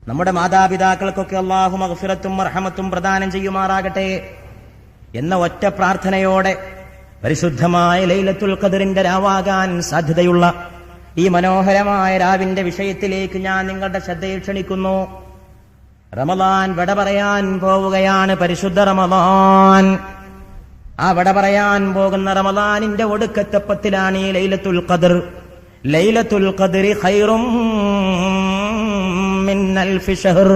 നമ്മുടെ മാതാപിതാക്കൾക്കൊക്കെ അല്ലാഹു മഗ്ഫിറത്തും മർഹമത്തും പ്രദാനം ചെയ്യുമാറാകട്ടെ എന്ന ഒറ്റ പ്രാർത്ഥനയോടെ പരിശുദ്ധമായ ലൈലത്തുൽ ഖദറിന്റെ രാവാകാൻ സാധ്യതയുള്ള ഈ മനോഹരമായ രാവിന്റെ വിഷയത്തിലേക്ക് ഞാൻ നിങ്ങളുടെ ശ്രദ്ധയെ ക്ഷണിക്കുന്നു. റമളാൻ വിട പറയാൻ പോവുകയാണ്. പരിശുദ്ധ റമളാൻ. ആ വിട പറയാൻ പോകുന്ന റമളാനിന്റെ ഒടുക്കത്തെ പത്തിലാണ് ഈ ലൈലത്തുൽ ഖദർ. ലൈലത്തുൽ ഖദറി ഖൈറും മിൻ അൽഫി ശഹർ.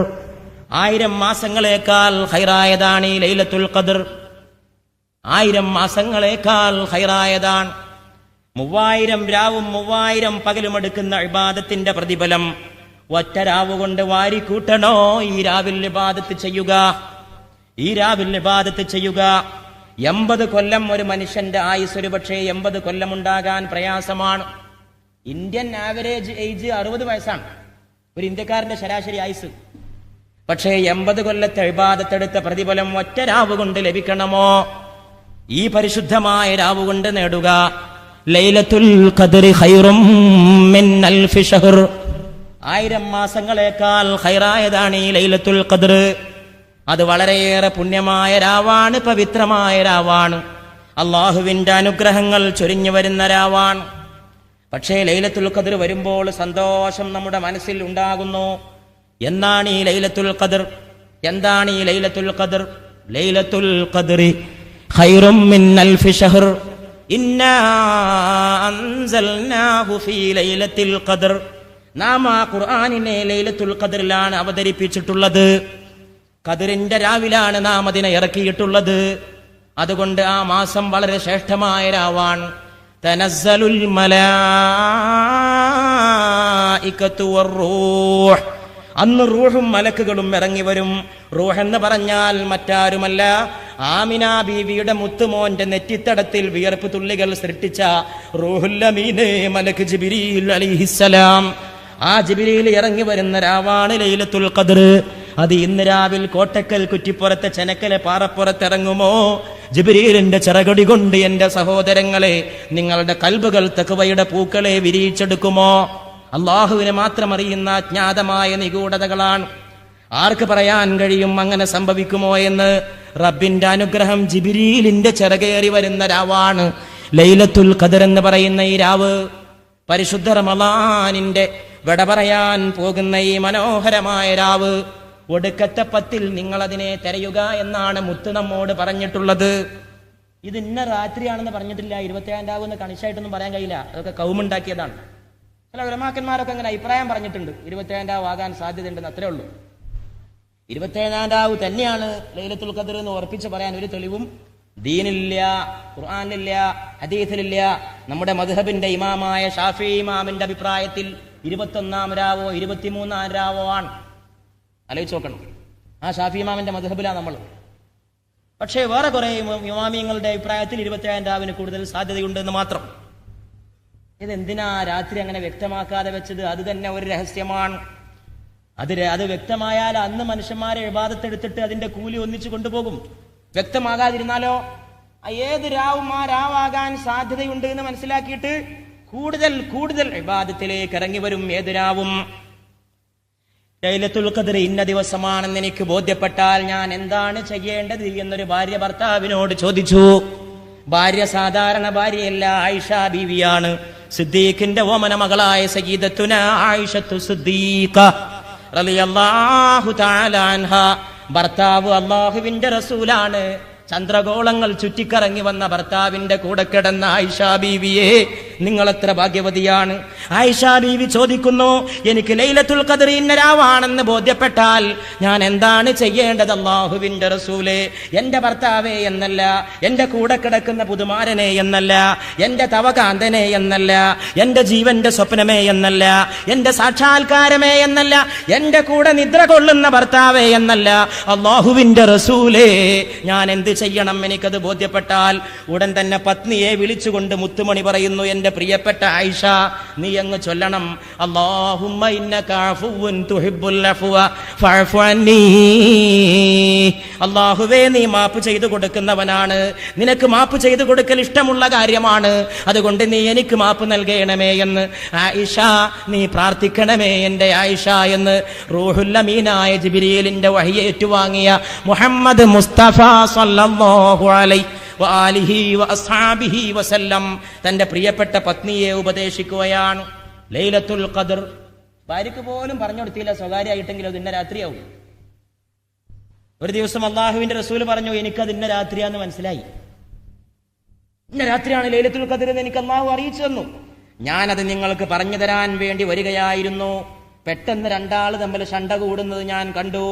1000 മാസങ്ങളേക്കാൾ ഖൈറായതാണ് ഈ ലൈലത്തുൽ ഖദർ. 1000 മാസങ്ങളേക്കാൾ ഖൈറായതാണ്. 3000 രാവും 3000 പകലും എടുക്കുന്ന ഇബാദത്തിന്റെ പ്രതിഫലം ഒറ്റ രാവ് കൊണ്ട് വാരിക്കൂട്ടണോ? ഈ രാവിൽ ഇബാദത്ത് ചെയ്യുക, ഈ രാവിൽ ഇബാദത്ത് ചെയ്യുക. 80 കൊല്ലം ഒരു മനുഷ്യന്റെ ആയുസ് ഒരു പക്ഷേ 80 കൊല്ലം ഉണ്ടാകാൻ പ്രയാസമാണ്. ഇന്ത്യൻ ആവറേജ് ഏജ് 60 വയസ്സാണ് ഒരു ഇന്ത്യക്കാരന്റെ ശരാശരി ആയുസ്. പക്ഷേ 80 കൊല്ലത്തെ ഇബാദത്തെടുത്ത പ്രതിഫലം ഒറ്റ രാവ് കൊണ്ട് ലഭിക്കണമോ? ഈ പരിശുദ്ധമായ രാവ് കൊണ്ട് നേടുക. ലൈലത്തുൽ ഖദറി ഖൈറും മിൻ അൽഫി ശഹർ. 1000 മാസങ്ങളേക്കാൾ ഖൈറായതാണ് ഈ ലൈലത്തുൽ ഖദർ. അത് വളരെയേറെ പുണ്യമായ രാവാണ്, പവിത്രമായ രാവാണ്. അള്ളാഹുവിന്റെ അനുഗ്രഹങ്ങൾ ചൊരിഞ്ഞു വരുന്ന രാവാണ്. പക്ഷേ ലൈലത്തുൽ ഖദർ വരുമ്പോൾ സന്തോഷം നമ്മുടെ മനസ്സിൽ ഉണ്ടാകുന്നു. എന്നാണ് ഈ ലൈലത്തുൽ ഖദർ? എന്താണ് ഈ ലൈലത്തുൽ ഖദർ? ലൈലത്തുൽ ഖദറി ഖൈറും മിൻ അൽഫി ശഹർ. ഇന്നാ അൻസൽനാഹു ഫീ ലൈലത്തുൽ ഖദർ. നാം ആ ഖുർആനിനെ ലൈലത്തുൽ ഖദറിലാണ് അവതരിപ്പിച്ചിട്ടുള്ളത്. ഖദറിന്റെ രാവിലാണ് നാം അതിനെ ഇറക്കിയിട്ടുള്ളത്. അതുകൊണ്ട് ആ മാസം വളരെ ശ്രേഷ്ഠമായ രാവാണ്. തനസ്സലുൽ മലായികത്തു വറൂഹ്. അന്ന് റൂഹും മലക്കുകളും ഇറങ്ങി വരും. റൂഹ് എന്ന് പറഞ്ഞാൽ മറ്റാരുമല്ല, ആമിന ബീവിയുടെ മുത്തുമോന്റെ നെറ്റിത്തടത്തിൽ വിയർപ്പ് തുള്ളികൾ സൃഷ്ടിച്ച റൂഹുൽ അമീനെ മലക്ക് ജിബ്രീൽ അലൈഹിസ്സലാം. ആ ജിബ്രീൽ ഇറങ്ങി വരുന്ന രാവാണ് ലൈലത്തുൽ ഖദർ. അത് ഇന്ന് രാവിൽ കോട്ടക്കൽ കുറ്റിപ്പുറത്തെ ചെനക്കലെ പാറപ്പുറത്തിറങ്ങുമോ? ജിബ്രീലിന്റെ ചിറകൊടി കൊണ്ട് എന്റെ സഹോദരങ്ങളെ നിങ്ങളുടെ കൽബുകൾ തഖ്വയുടെ പൂക്കളെ വിരിയിച്ചെടുക്കുമോ? അള്ളാഹുവിനെ മാത്രം അറിയുന്ന അജ്ഞാതമായ നിഗൂഢതകളാണ്. ആർക്ക് പറയാൻ കഴിയും അങ്ങനെ സംഭവിക്കുമോ എന്ന്? റബ്ബിന്റെ അനുഗ്രഹം ജിബ്രീലിന്റെ ചിറകേറി വരുന്ന രാവാണ് ലൈലത്തുൽ ഖദർ എന്ന് പറയുന്ന ഈ രാവ്. പരിശുദ്ധ റമളാനിന്റെ വിട പറയാൻ പോകുന്ന ഈ മനോഹരമായ രാവ്, ഒടുക്കത്തെ 10 നിങ്ങൾ അതിനെ തിരയുക എന്നാണ് മുത്ത് നമ്മോട് പറഞ്ഞിട്ടുള്ളത്. ഇത് ഇന്ന രാത്രിയാണെന്ന് പറഞ്ഞിട്ടില്ല. 27 രാവെന്ന് കണിശായിട്ടൊന്നും പറയാൻ കഴിയില്ല. അതൊക്കെ കൗമുണ്ടാക്കിയതാണ്. ചില ഉലമാക്കന്മാരൊക്കെ അങ്ങനെ അഭിപ്രായം പറഞ്ഞിട്ടുണ്ട്, 27 രാവ് ആകാൻ സാധ്യതയുണ്ടെന്ന്. അത്രേ ഉള്ളൂ. 27 രാവ് തന്നെയാണ് ലൈലത്തുൽ ഖദർ എന്ന് ഉറപ്പിച്ച് പറയാൻ ഒരു തെളിവും ദീനില്ല, ഖുർആനിലില്ല, ഹദീസിലില്ല. നമ്മുടെ മദ്ഹബിന്റെ ഇമാമായ ഷാഫി ഇമാമിന്റെ അഭിപ്രായത്തിൽ 21 രാവോ 23 രാവോ ആണ്. ആലോചിച്ച് നോക്കണം. ആ ഷാഫി ഇമാമിന്റെ മദ്ഹബിലാണ് നമ്മൾ. പക്ഷേ വേറെ കുറെ ഇമാമിങ്ങളുടെ അഭിപ്രായത്തിൽ 27 രാവിന് കൂടുതൽ സാധ്യതയുണ്ടെന്ന് മാത്രം. ഇതെന്തിനാ രാത്രി അങ്ങനെ വ്യക്തമാക്കാതെ വെച്ചത്? അത് തന്നെ ഒരു രഹസ്യമാണ്. അത് വ്യക്തമായാൽ അന്ന് മനുഷ്യന്മാരെ ഇബാദത്തെടുത്തിട്ട് അതിന്റെ കൂലി ഒന്നിച്ചു കൊണ്ടുപോകും. വ്യക്തമാകാതിരുന്നാലോ ഏത് രാവും ആ രാവാകാൻ സാധ്യതയുണ്ട് എന്ന് മനസ്സിലാക്കിയിട്ട് കൂടുതൽ കൂടുതൽ ഇബാദത്തിലേക്ക് ഇറങ്ങി വരും ഏത് രാവും. ലൈലത്തുൽ ഖദർ ഇന്ന ദിവസമാണെന്ന് എനിക്ക് ബോധ്യപ്പെട്ടാൽ ഞാൻ എന്താണ് ചെയ്യേണ്ടത് എന്നൊരു ഭാര്യ ഭർത്താവിനോട് ചോദിച്ചു. ഭാര്യ സാധാരണ ഭാര്യയല്ല, ആയിഷ ബീവിയാണ്. സിദ്ദീഖിന്റെ ഓമന മകളായ സയ്യിദത്തുന ആയിഷത്തു സിദ്ദീഖ റളിയല്ലാഹു തആല അൻഹ. ഭർത്താവ് അല്ലാഹുവിന്റെ റസൂലാണ്. ചന്ദ്രഗോളങ്ങൾ ചുറ്റിക്കറങ്ങി വന്ന ഭർത്താവിന്റെ കൂടെ കിടന്ന ആയിഷ ബീവിയെ നിങ്ങൾ എത്ര ഭാഗ്യവതിയാണ്. ആയിഷ ബീവി ചോദിക്കുന്നു, എനിക്ക് ലൈലത്തുൽ ഖദർ ഇന്ന രാവാണെന്ന് ബോധ്യപ്പെട്ടാൽ ഞാൻ എന്താണ് ചെയ്യേണ്ടത് അല്ലാഹുവിന്റെ റസൂലേ? എന്റെ ഭർത്താവേ എന്നല്ല, എന്റെ കൂടെ കിടക്കുന്ന പുതുമാരനെ എന്നല്ല, എന്റെ തവകാന്തനെ എന്നല്ല, എന്റെ ജീവന്റെ സ്വപ്നമേ എന്നല്ല, എന്റെ സാക്ഷാത്കാരമേ എന്നല്ല, എന്റെ കൂടെ നിദ്ര കൊള്ളുന്ന ഭർത്താവേ എന്നല്ല, അല്ലാഹുവിന്റെ റസൂലേ ഞാൻ എന്ത് ചെയ്യണം? എനിക്കത് ബോധ്യപ്പെട്ടാൽ ഉടൻ തന്നെ പത്നിയെ വിളിച്ചുകൊണ്ട് മുത്തുമണി പറയുന്നു, എന്റെ നിന്റെ പ്രിയപ്പെട്ട ആയിഷ, നീ അങ്ങ് ചൊല്ലണം, അല്ലാഹുമ്മ ഇന്നക അഫുവ്വുൻ തുഹിബ്ബുൽ അഫ്വ ഫഅഫു അന്നീ. അല്ലാഹുവേ, നീ മാപ്പ് ചെയ്തു കൊടുക്കുന്നവനാണ്, നിനക്ക് മാപ്പ് ചെയ്തു കൊടുക്കൽ ഇഷ്ടമുള്ള കാര്യമാണ്, അതുകൊണ്ട് നീ എനിക്ക് മാപ്പ് നൽകണമേ എന്ന് ആയിഷ നീ പ്രാർത്ഥിക്കണമേ എന്റെ ആയിഷ എന്ന് റൂഹുൽ അമീനായ ജിബ്രീലിന്റെ വഹി ഏറ്റുവാങ്ങിയ മുഹമ്മദ് മുസ്തഫ സല്ലല്ലാഹു അലൈഹി വആലിഹി വഅസ്ഹാബിഹി വസല്ലം തന്റെ പ്രിയപ്പെട്ട പത്നിയെ ഉപദേശിക്കുകയാണ്. ലൈലത്തുൽ ഖദർ ഭാര്യക്ക് പോലും പറഞ്ഞു കൊടുത്തില്ല, സ്വകാര്യമായിട്ടെങ്കിലും അത് ഇന്ന രാത്രിയാവും. ഒരു ദിവസം അള്ളാഹുവിന്റെ റസൂൽ പറഞ്ഞു, എനിക്കത് ഇന്ന രാത്രിയാന്ന് മനസ്സിലായി, ഇന്ന രാത്രിയാണ് ലൈലത്തുൽ ഖദർ എന്ന് എനിക്ക് അള്ളാഹു അറിയിച്ചു തന്നു. ഞാനത് നിങ്ങൾക്ക് പറഞ്ഞു തരാൻ വേണ്ടി വരികയായിരുന്നു. പെട്ടെന്ന് രണ്ടാൾ തമ്മിൽ ശണ്ട കൂടുന്നത് ഞാൻ കണ്ടു.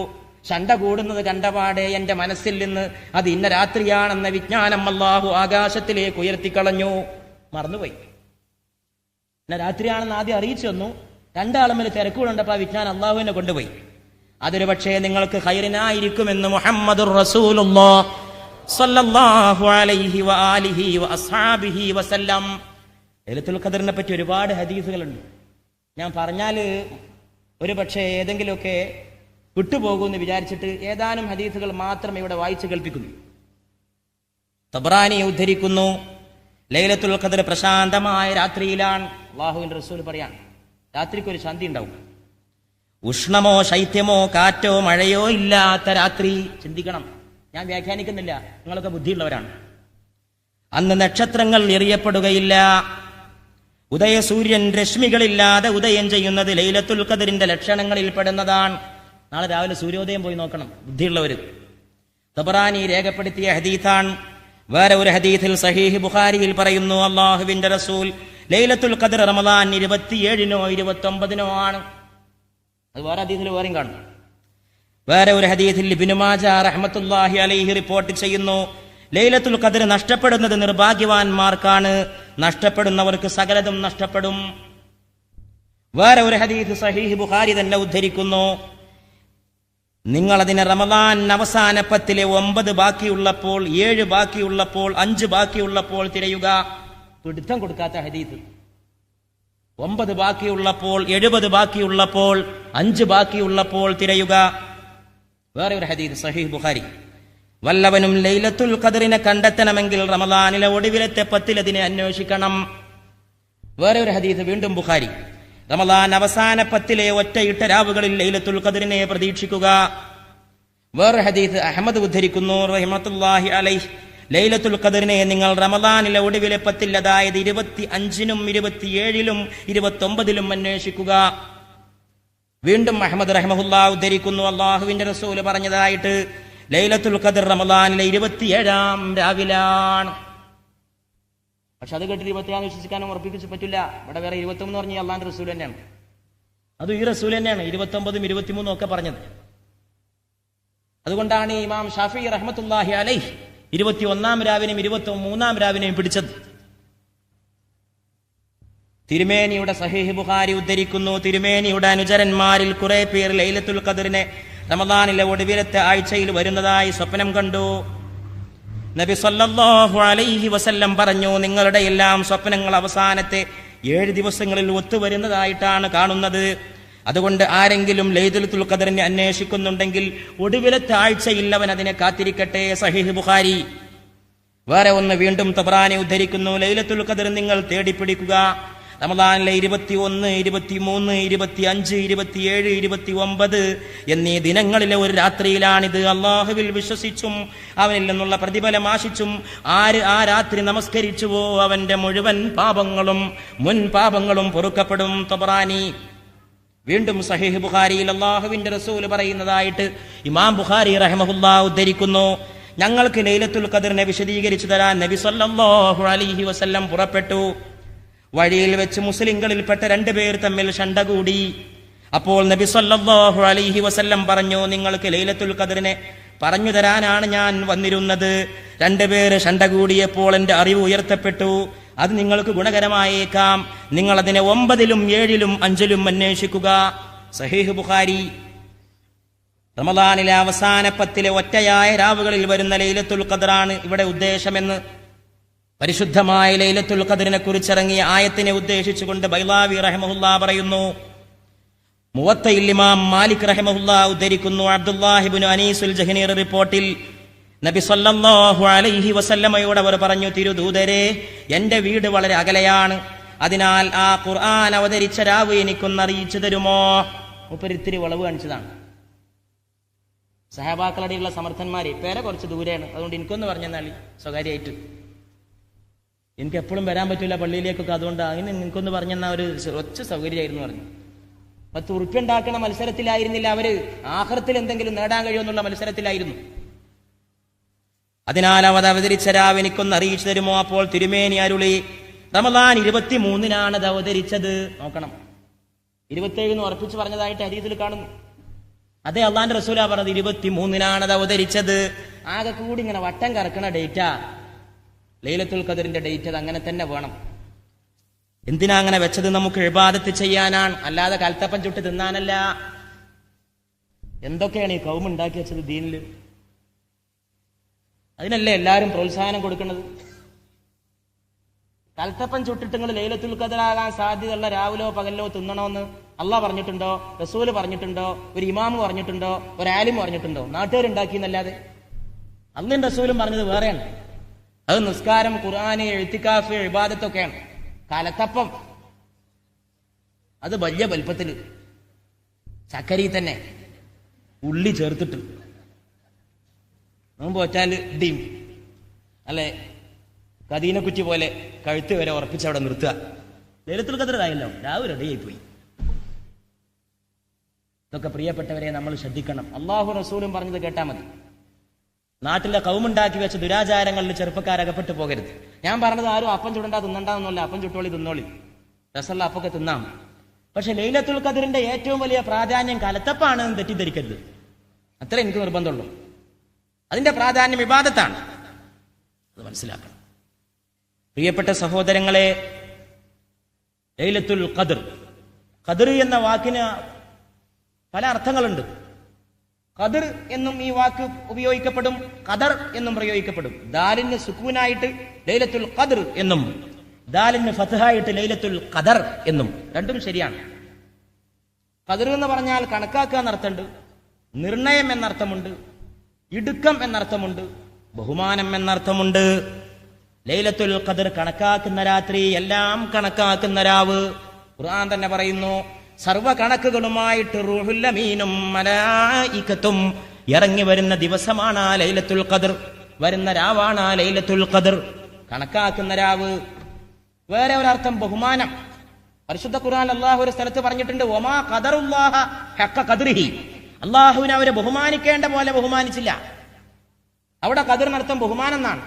ശണ്ട കൂടുന്നത് കണ്ടപാടെ എന്റെ മനസ്സിൽ നിന്ന് അത് ഇന്ന രാത്രിയാണെന്ന വിജ്ഞാനം അല്ലാഹു ആകാശത്തിലേക്ക് ഉയർത്തിക്കളഞ്ഞു. മറന്നുപോയി. ഇന്ന രാത്രിയാണെന്ന് ആദ്യം അറിയിച്ചു തന്നു. രണ്ടാളും തമ്മിൽ തിരക്കുകൊണ്ടപ്പോൾ ആ വിജ്ഞാനം അള്ളാഹുവിനെ കൊണ്ടുപോയി. അതൊരു പക്ഷേ നിങ്ങൾക്ക് ഖൈറിനായിരിക്കുമെന്ന് മുഹമ്മദുർ റസൂലുള്ളാഹി സ്വല്ലല്ലാഹു അലൈഹി വആലിഹി വഅസ്ഹാബിഹി വസല്ലം. ലൈലത്തുൽ ഖദറിനെ പറ്റി ഒരുപാട് ഹദീസുകളുണ്ട്. ഞാൻ പറഞ്ഞാൽ ഒരു പക്ഷേ ഏതെങ്കിലുമൊക്കെ വിട്ടുപോകുമെന്ന് വിചാരിച്ചിട്ട് ഏതാനും ഹദീസുകൾ മാത്രം ഇവിടെ വായിച്ചു കേൾപ്പിക്കുന്നു. തബ്റാനി ഉദ്ധരിക്കുന്നു, ലൈലത്തുൽ ഖദർ പ്രശാന്തമായ രാത്രിയിലാണ്. അല്ലാഹുവിന്റെ റസൂൽ പറയാണ്, രാത്രിക്ക് ഒരു ശാന്തി ഉണ്ടാവും. ഉഷ്ണമോ ശൈത്യമോ കാറ്റോ മഴയോ ഇല്ലാത്ത രാത്രി. ചിന്തിക്കണം, ഞാൻ വ്യാഖ്യാനിക്കുന്നില്ല, നിങ്ങളൊക്കെ ബുദ്ധിയുള്ളവരാണ്. അന്ന് നക്ഷത്രങ്ങൾ എറിയപ്പെടുകയില്ല. ഉദയസൂര്യൻ രശ്മികളില്ലാതെ ഉദയം ചെയ്യുന്നത് ലൈലത്തുൽ ഖദറിന്റെ ലക്ഷണങ്ങളിൽ പെടുന്നതാണ്. നാളെ രാവിലെ സൂര്യോദയം പോയി നോക്കണം ബുദ്ധിയുള്ളവർ. തബറാനി രേഖപ്പെടുത്തിയ ഹദീസാണ്. വേറെ ഒരു ഹദീസിൽ സഹീഹ് ബുഖാരിയിൽ പറയുന്നു, അല്ലാഹുവിന്റെ റസൂൽ ലൈലത്തുൽ ഖദർ റമദാൻ 27-നോ 29-നോ ആണ്. അത് വേറെ ഹദീസിൽ വേറെയും കാണും. വേറെ ഒരു ഹദീസിൽ ഇബ്നു മാജാ റഹ്മത്തുള്ളാഹി അലൈഹി റിപ്പോർട്ട് ചെയ്യുന്നു, ലൈലത്തുൽ ഖദർ നഷ്ടപ്പെടുന്നത് നിർഭാഗ്യവാന്മാർക്കാണ്, നഷ്ടപ്പെടുന്നവർക്ക് സകലതും നഷ്ടപ്പെടും. വേറെ ഒരു ഹദീസ് സഹീഹ് ബുഖാരി തന്നെ ഉദ്ധരിക്കുന്നു, നിങ്ങളതിനെ റമദാൻ അവസാന 10-ലെ 9 ബാക്കിയുള്ളപ്പോൾ, 7 ബാക്കിയുള്ളപ്പോൾ, 5 ബാക്കിയുള്ളപ്പോൾ തിരയുക. പിടുത്തം കൊടുക്കാത്ത ഹദീസ്. 9 ബാക്കിയുള്ളപ്പോൾ, 70 ബാക്കിയുള്ളപ്പോൾ, 5 ബാക്കിയുള്ളപ്പോൾ തിരയുക. വേറെ ഒരു ഹദീസ് സഹീഹ് ബുഖാരി, വല്ലവനും ലൈലത്തുൽ ഖദറിനെ കണ്ടെത്തണമെങ്കിൽ റമദാനിലെ ഒടുവിലത്തെ 10-ൽ അതിനെ അന്വേഷിക്കണം. വേറെ ഒരു ഹദീസ് വീണ്ടും ബുഖാരി, റമദാൻ അവസാന 10-ലെ ഒറ്റയിട്ട രാവുകളിൽ ലൈലത്തുൽ ഖദറിനെ പ്രതീക്ഷിക്കുക. വേറെ ഹദീസ് അഹ്മദ് ഉദ്ധരിക്കുന്നു റഹ്മത്തുള്ളാഹി അലൈഹി, ലൈലത്തുൽ ഖദറിനെ നിങ്ങൾ റമദാനിലെ ഒടുവിലെ 10-ൽ, അതായത് 25-നും 27-ലും 29-ലും അന്വേഷിക്കുക. വീണ്ടും അഹ്മദ് റഹ്മഹുല്ലാഹ് ഉദ്ധരിക്കുന്നു, അല്ലാഹുവിന്റെ റസൂൽ പറഞ്ഞതായിട്ട്, ലൈലത്തുൽ ഖദർ റമദാനിലെ 27-ാം രാവിലാണ്. പക്ഷെ അത് കേട്ടിട്ട് 27 വിശ്വസിക്കാനും ഉറപ്പിച്ചു പറ്റില്ല. ഇവിടെ വേറെ 21 എന്ന് പറഞ്ഞാൽ അള്ളാന്റെ റസൂൽ തന്നെയാണ്. അതും ഈ റസൂൽ തന്നെയാണ് 29-ഉം 23-ഉം ഒക്കെ പറഞ്ഞത്. അതുകൊണ്ടാണ് ഇമാം ഷാഫി റഹ്മത്തുള്ളാഹി അലൈഹി 21-ാം രാവിനെയും 23-ാം രാവിനെയും പിടിച്ചത്. തിരുമേനിയുടെ സഹീഹ് ബുഖാരി ഉദ്ധരിക്കുന്നു, തിരുമേനിയുടെ അനുചരന്മാരിൽ കുറെ പേർ ലൈലത്തുൽ ഖദറിനെ റമദാനിലെ ഒടുവിലത്തെ ആഴ്ചയിൽ വരുന്നതായി സ്വപ്നം കണ്ടു. നബി സല്ലല്ലാഹു അലൈഹി വസല്ലം പറഞ്ഞു, നിങ്ങളുടെ എല്ലാം സ്വപ്നങ്ങൾ അവസാനത്തെ 7 ദിവസങ്ങളിൽ ഒത്തുവരുന്നതായിട്ടാണ് കാണുന്നത്. അതുകൊണ്ട് ആരെങ്കിലും ലൈലത്തുൽ ഖദറിനെ അന്വേഷിക്കുന്നുണ്ടെങ്കിൽ ഒടുവിലത്തെ ആഴ്ചയിൽ അവൻ അതിനെ കാത്തിരിക്കട്ടെ. സഹീഹ് ബുഖാരി. വേറെ ഒന്ന് വീണ്ടും തബ്റാനി ഉദ്ധരിക്കുന്നു, ലൈലത്തുൽ ഖദർ നിങ്ങൾ തേടിപ്പിടിക്കുക. റമദാനിലെ 21, 23, 25, 27, 29 എന്നീ ദിനങ്ങളിലെ ഒരു രാത്രിയിലാണിത്. അള്ളാഹുവിൽ വിശ്വസിച്ചും അവനിൽ നിന്നുള്ള പ്രതിഫലം ആശിച്ചും ആര് ആ രാത്രി നമസ്കരിച്ചുവോ അവന്റെ മുഴുവൻ പാപങ്ങളും മുൻ പാപങ്ങളും പൊറുക്കപ്പെടും. തബ്റാനി. വീണ്ടും സഹീഹ് ബുഖാരിയിൽ അല്ലാഹുവിന്റെ റസൂൽ പറയുന്നതായിട്ട് ഇമാം ബുഖാരി റഹ്മഹുല്ലാഹ് ഉദ്ധരിക്കുന്നു, ഞങ്ങൾക്ക് ലൈലത്തുൽ ഖദറിനെ വിശദീകരിച്ചു തരാൻ നബി സല്ലല്ലാഹു അലൈഹി വസല്ലം പുറപ്പെട്ടു. വഴിയിൽ വെച്ച് മുസ്ലിങ്ങളിൽപ്പെട്ട 2 പേർ തമ്മിൽ ശണ്ട കൂടി. അപ്പോൾ നബി സല്ലല്ലാഹു അലൈഹി വസല്ലം പറഞ്ഞു, നിങ്ങൾക്ക് ലൈലത്തുൽ ഖദറിനെ പറഞ്ഞു തരാനാണ് ഞാൻ വന്നിരുന്നത്. 2 പേർ ശണ്ട കൂടിയപ്പോൾ എന്റെ അറിവ് ഉയർത്തപ്പെട്ടു. അത് നിങ്ങൾക്ക് ഗുണകരമായേക്കാം. നിങ്ങൾ അതിനെ 9-ലും 7-ലും 5-ലും അന്വേഷിക്കുക. സഹീഹ് ബുഖാരി. റമദാനിലെ അവസാന 10-ലെ ഒറ്റയായ രാവുകളിൽ വരുന്ന ലൈലത്തുൽ ഖദറാണ് ഇവിടെ ഉദ്ദേശമെന്ന് പരിശുദ്ധമായ ലൈലത്തുൽ ഖദ്റിനെ കുറിച്ചിറങ്ങിയ ആയത്തിനെ ഉദ്ദേശിച്ചുകൊണ്ട് ബൈളാവി റഹിമഹുല്ലാ പറയുന്നു, മുവത്തയിൽ ഇമാം മാലിക് റഹിമഹുല്ലാ ഉദ്ധരിക്കുന്നു, അബ്ദുല്ലാഹി ഇബ്നു അനീസുൽ ജഹ്നീർ റിപ്പോർട്ടിൽ നബി സല്ലല്ലാഹു അലൈഹി വസല്ലമയോട് അവർ പറഞ്ഞു, തിരുദൂതരെ, എന്റെ വീട് വളരെ അകലെയാണ്, അതിനാൽ ആ ഖുർആൻ അവതരിച്ച രാവ് എനിക്കൊന്ന് അറിയിച്ചു തരുമോ? മുപ്പരിത്തിരി വളവ് കാണിച്ചതാണ്. സഹാബാക്കളുടെയുള്ള സമർത്ഥന്മാരെ പേരെ കുറച്ച് ദൂരെയാണ്, അതുകൊണ്ട് എനിക്കൊന്ന് പറഞ്ഞാൽ സ്വകാര്യമായിട്ട് എനിക്ക് എപ്പോഴും വരാൻ പറ്റില്ല പള്ളിയിലേക്കൊക്കെ, അതുകൊണ്ട് അങ്ങനെ നിനക്കൊന്ന് പറഞ്ഞെന്ന ഒരു ഒച്ച സൗകര്യമായിരുന്നു പറഞ്ഞു. 10 ഉറുപ്പ്യ ഉണ്ടാക്കണ മത്സരത്തിലായിരുന്നില്ല അവര്, ആഖിറത്തിൽ എന്തെങ്കിലും നേടാൻ കഴിയുമെന്നുള്ള മത്സരത്തിലായിരുന്നു. അതിനാൽ അത് അവതരിച്ച രാവ് എനിക്കൊന്ന് അറിയിച്ചു തരുമോ? അപ്പോൾ തിരുമേനി അരുളി, റമദാൻ 23-നാണ് അത് അവതരിച്ചത്. നോക്കണം, 27 എന്ന് ഉറപ്പിച്ച് പറഞ്ഞതായിട്ട് ഹദീസിൽ കാണുന്നു. അതേ അള്ളാന്റെ റസൂലാ പറഞ്ഞത് 23-നാണ് അത് അവതരിച്ചത്. ആകെ കൂടി ഇങ്ങനെ വട്ടം കറക്കണ ഡേറ്റാ ലൈലത്തുൽ ഖദ്റിന്റെ ഡേറ്റ്. അത് അങ്ങനെ തന്നെ വേണം. എന്തിനാ അങ്ങനെ വെച്ചത്? നമുക്ക് ഇബാദത്ത് ചെയ്യാനാണ്, അല്ലാതെ കൽത്തപ്പം ചുട്ട് തിന്നാനല്ല. എന്തൊക്കെയാണ് ഈ കൗമ ഉണ്ടാക്കി വെച്ചത് ദീനില്? അതിനല്ലേ എല്ലാവരും പ്രോത്സാഹനം കൊടുക്കുന്നത്. കൽത്തപ്പം ചുട്ടിട്ട് നിങ്ങൾ ലൈലത്തുൽ ഖദ്റാകാൻ സാധ്യതയുള്ള രാവിലോ പകലിലോ തിന്നണമെന്ന് അള്ളാഹ് പറഞ്ഞിട്ടുണ്ടോ? റസൂല് പറഞ്ഞിട്ടുണ്ടോ? ഒരു ഇമാമ് പറഞ്ഞിട്ടുണ്ടോ? ഒരു ആലിം പറഞ്ഞിട്ടുണ്ടോ? നാട്ടുകാരുണ്ടാക്കിയെന്നല്ലാതെ. അള്ളാഹും റസൂലും പറഞ്ഞത് വേറെയാണ്. അത് നിസ്കാരം, ഖുർആന്, എഴുത്തിക്കാഫ്, ഇബാദത്തൊക്കെയാണ്. കലത്തപ്പം അത് വലിയ വലുപ്പത്തില് ചക്കരി തന്നെ ഉള്ളി ചേർത്തിട്ട് നോമ്പ് വെച്ചാല് ഡീം അല്ലെ, കദീനക്കുറ്റി പോലെ കഴുത്ത് വരെ ഉറപ്പിച്ച് അവിടെ നിർത്തുക. ലൈലത്തുൽ ഖദ്ർ ആയല്ലോ, രാവിലെ റെഡിയായി പോയി. ഇതൊക്കെ പ്രിയപ്പെട്ടവരെ നമ്മൾ ശ്രദ്ധിക്കണം. അള്ളാഹു റസൂലും പറഞ്ഞത് കേട്ടാൽ മതി. നാട്ടിലെ കൗമുണ്ടാക്കി വെച്ച ദുരാചാരങ്ങളിൽ ചെറുപ്പക്കാരകപ്പെട്ടു പോകരുത്. ഞാൻ പറഞ്ഞത് ആരും അപ്പം ചുടണ്ടാ തിന്നണ്ടെന്നല്ല, അപ്പം ചുട്ടോളി തിന്നോളി, രസമുള്ള അപ്പൊക്കെ തിന്നാം. പക്ഷെ ലൈലത്തുൽ ഖദ്റിന്റെ ഏറ്റവും വലിയ പ്രാധാന്യം കലത്തപ്പാണ് എന്ന് തെറ്റിദ്ധരിക്കരുത്. അത്ര എനിക്ക് നിർബന്ധമുള്ളൂ. അതിന്റെ പ്രാധാന്യം ഇബാദത്താണ്, അത് മനസ്സിലാക്കണം. പ്രിയപ്പെട്ട സഹോദരങ്ങളെ, ലൈലത്തുൽ ഖദ്ർ, ഖദ്ർ എന്ന വാക്കിന് പല അർത്ഥങ്ങളുണ്ട്. ഖദർ എന്നും ഈ വാക്ക് ഉപയോഗിക്കപ്പെടും, ഖദർ എന്നും പ്രയോഗിക്കപ്പെടും. ദാലിന് സുക്കൂനായിട്ട് ലൈലത്തുൽ ഖദ്ർ എന്നും, ദാലിന് ഫത്ഹായിട്ട് ലൈലത്തുൽ ഖദർ എന്നും, രണ്ടും ശരിയാണ്. ഖദർ എന്ന് പറഞ്ഞാൽ കണക്കാക്കുക എന്നർത്ഥമുണ്ട്, നിർണയം എന്നർത്ഥമുണ്ട്, ഇടുക്കം എന്നർത്ഥമുണ്ട്, ബഹുമാനം എന്നർത്ഥമുണ്ട്. ലൈലത്തുൽ ഖദ്ർ കണക്കാക്കുന്ന രാത്രി, എല്ലാം കണക്കാക്കുന്ന രാവ്. ഖുർആൻ തന്നെ പറയുന്നു, സർവ കണക്കുകളുമായിട്ട് റൂഹുൽ അമീനും മലായികത്തും ഇറങ്ങി വരുന്ന ദിവസമാണ് ലൈലത്തുൽ ഖദ്ർ, വരുന്ന രാവാണ് ലൈലത്തുൽ ഖദ്ർ. കണക്കാക്കുന്ന രാവ്. വേറെ ഒരർത്ഥം ബഹുമാനം. പരിശുദ്ധ ഖുർആൻ അല്ലാഹു ഒരു സ്ഥലത്ത് പറഞ്ഞിട്ടുണ്ട്, വമാ ഖദറുല്ലാഹ ഹഖ ഖദ്രിഹി, അല്ലാഹുവിനെ അവരെ ബഹുമാനിക്കേണ്ട പോലെ ബഹുമാനിച്ചില്ല. അവിടെ ഖദ്റിനർത്ഥം ബഹുമാനം എന്നാണ്.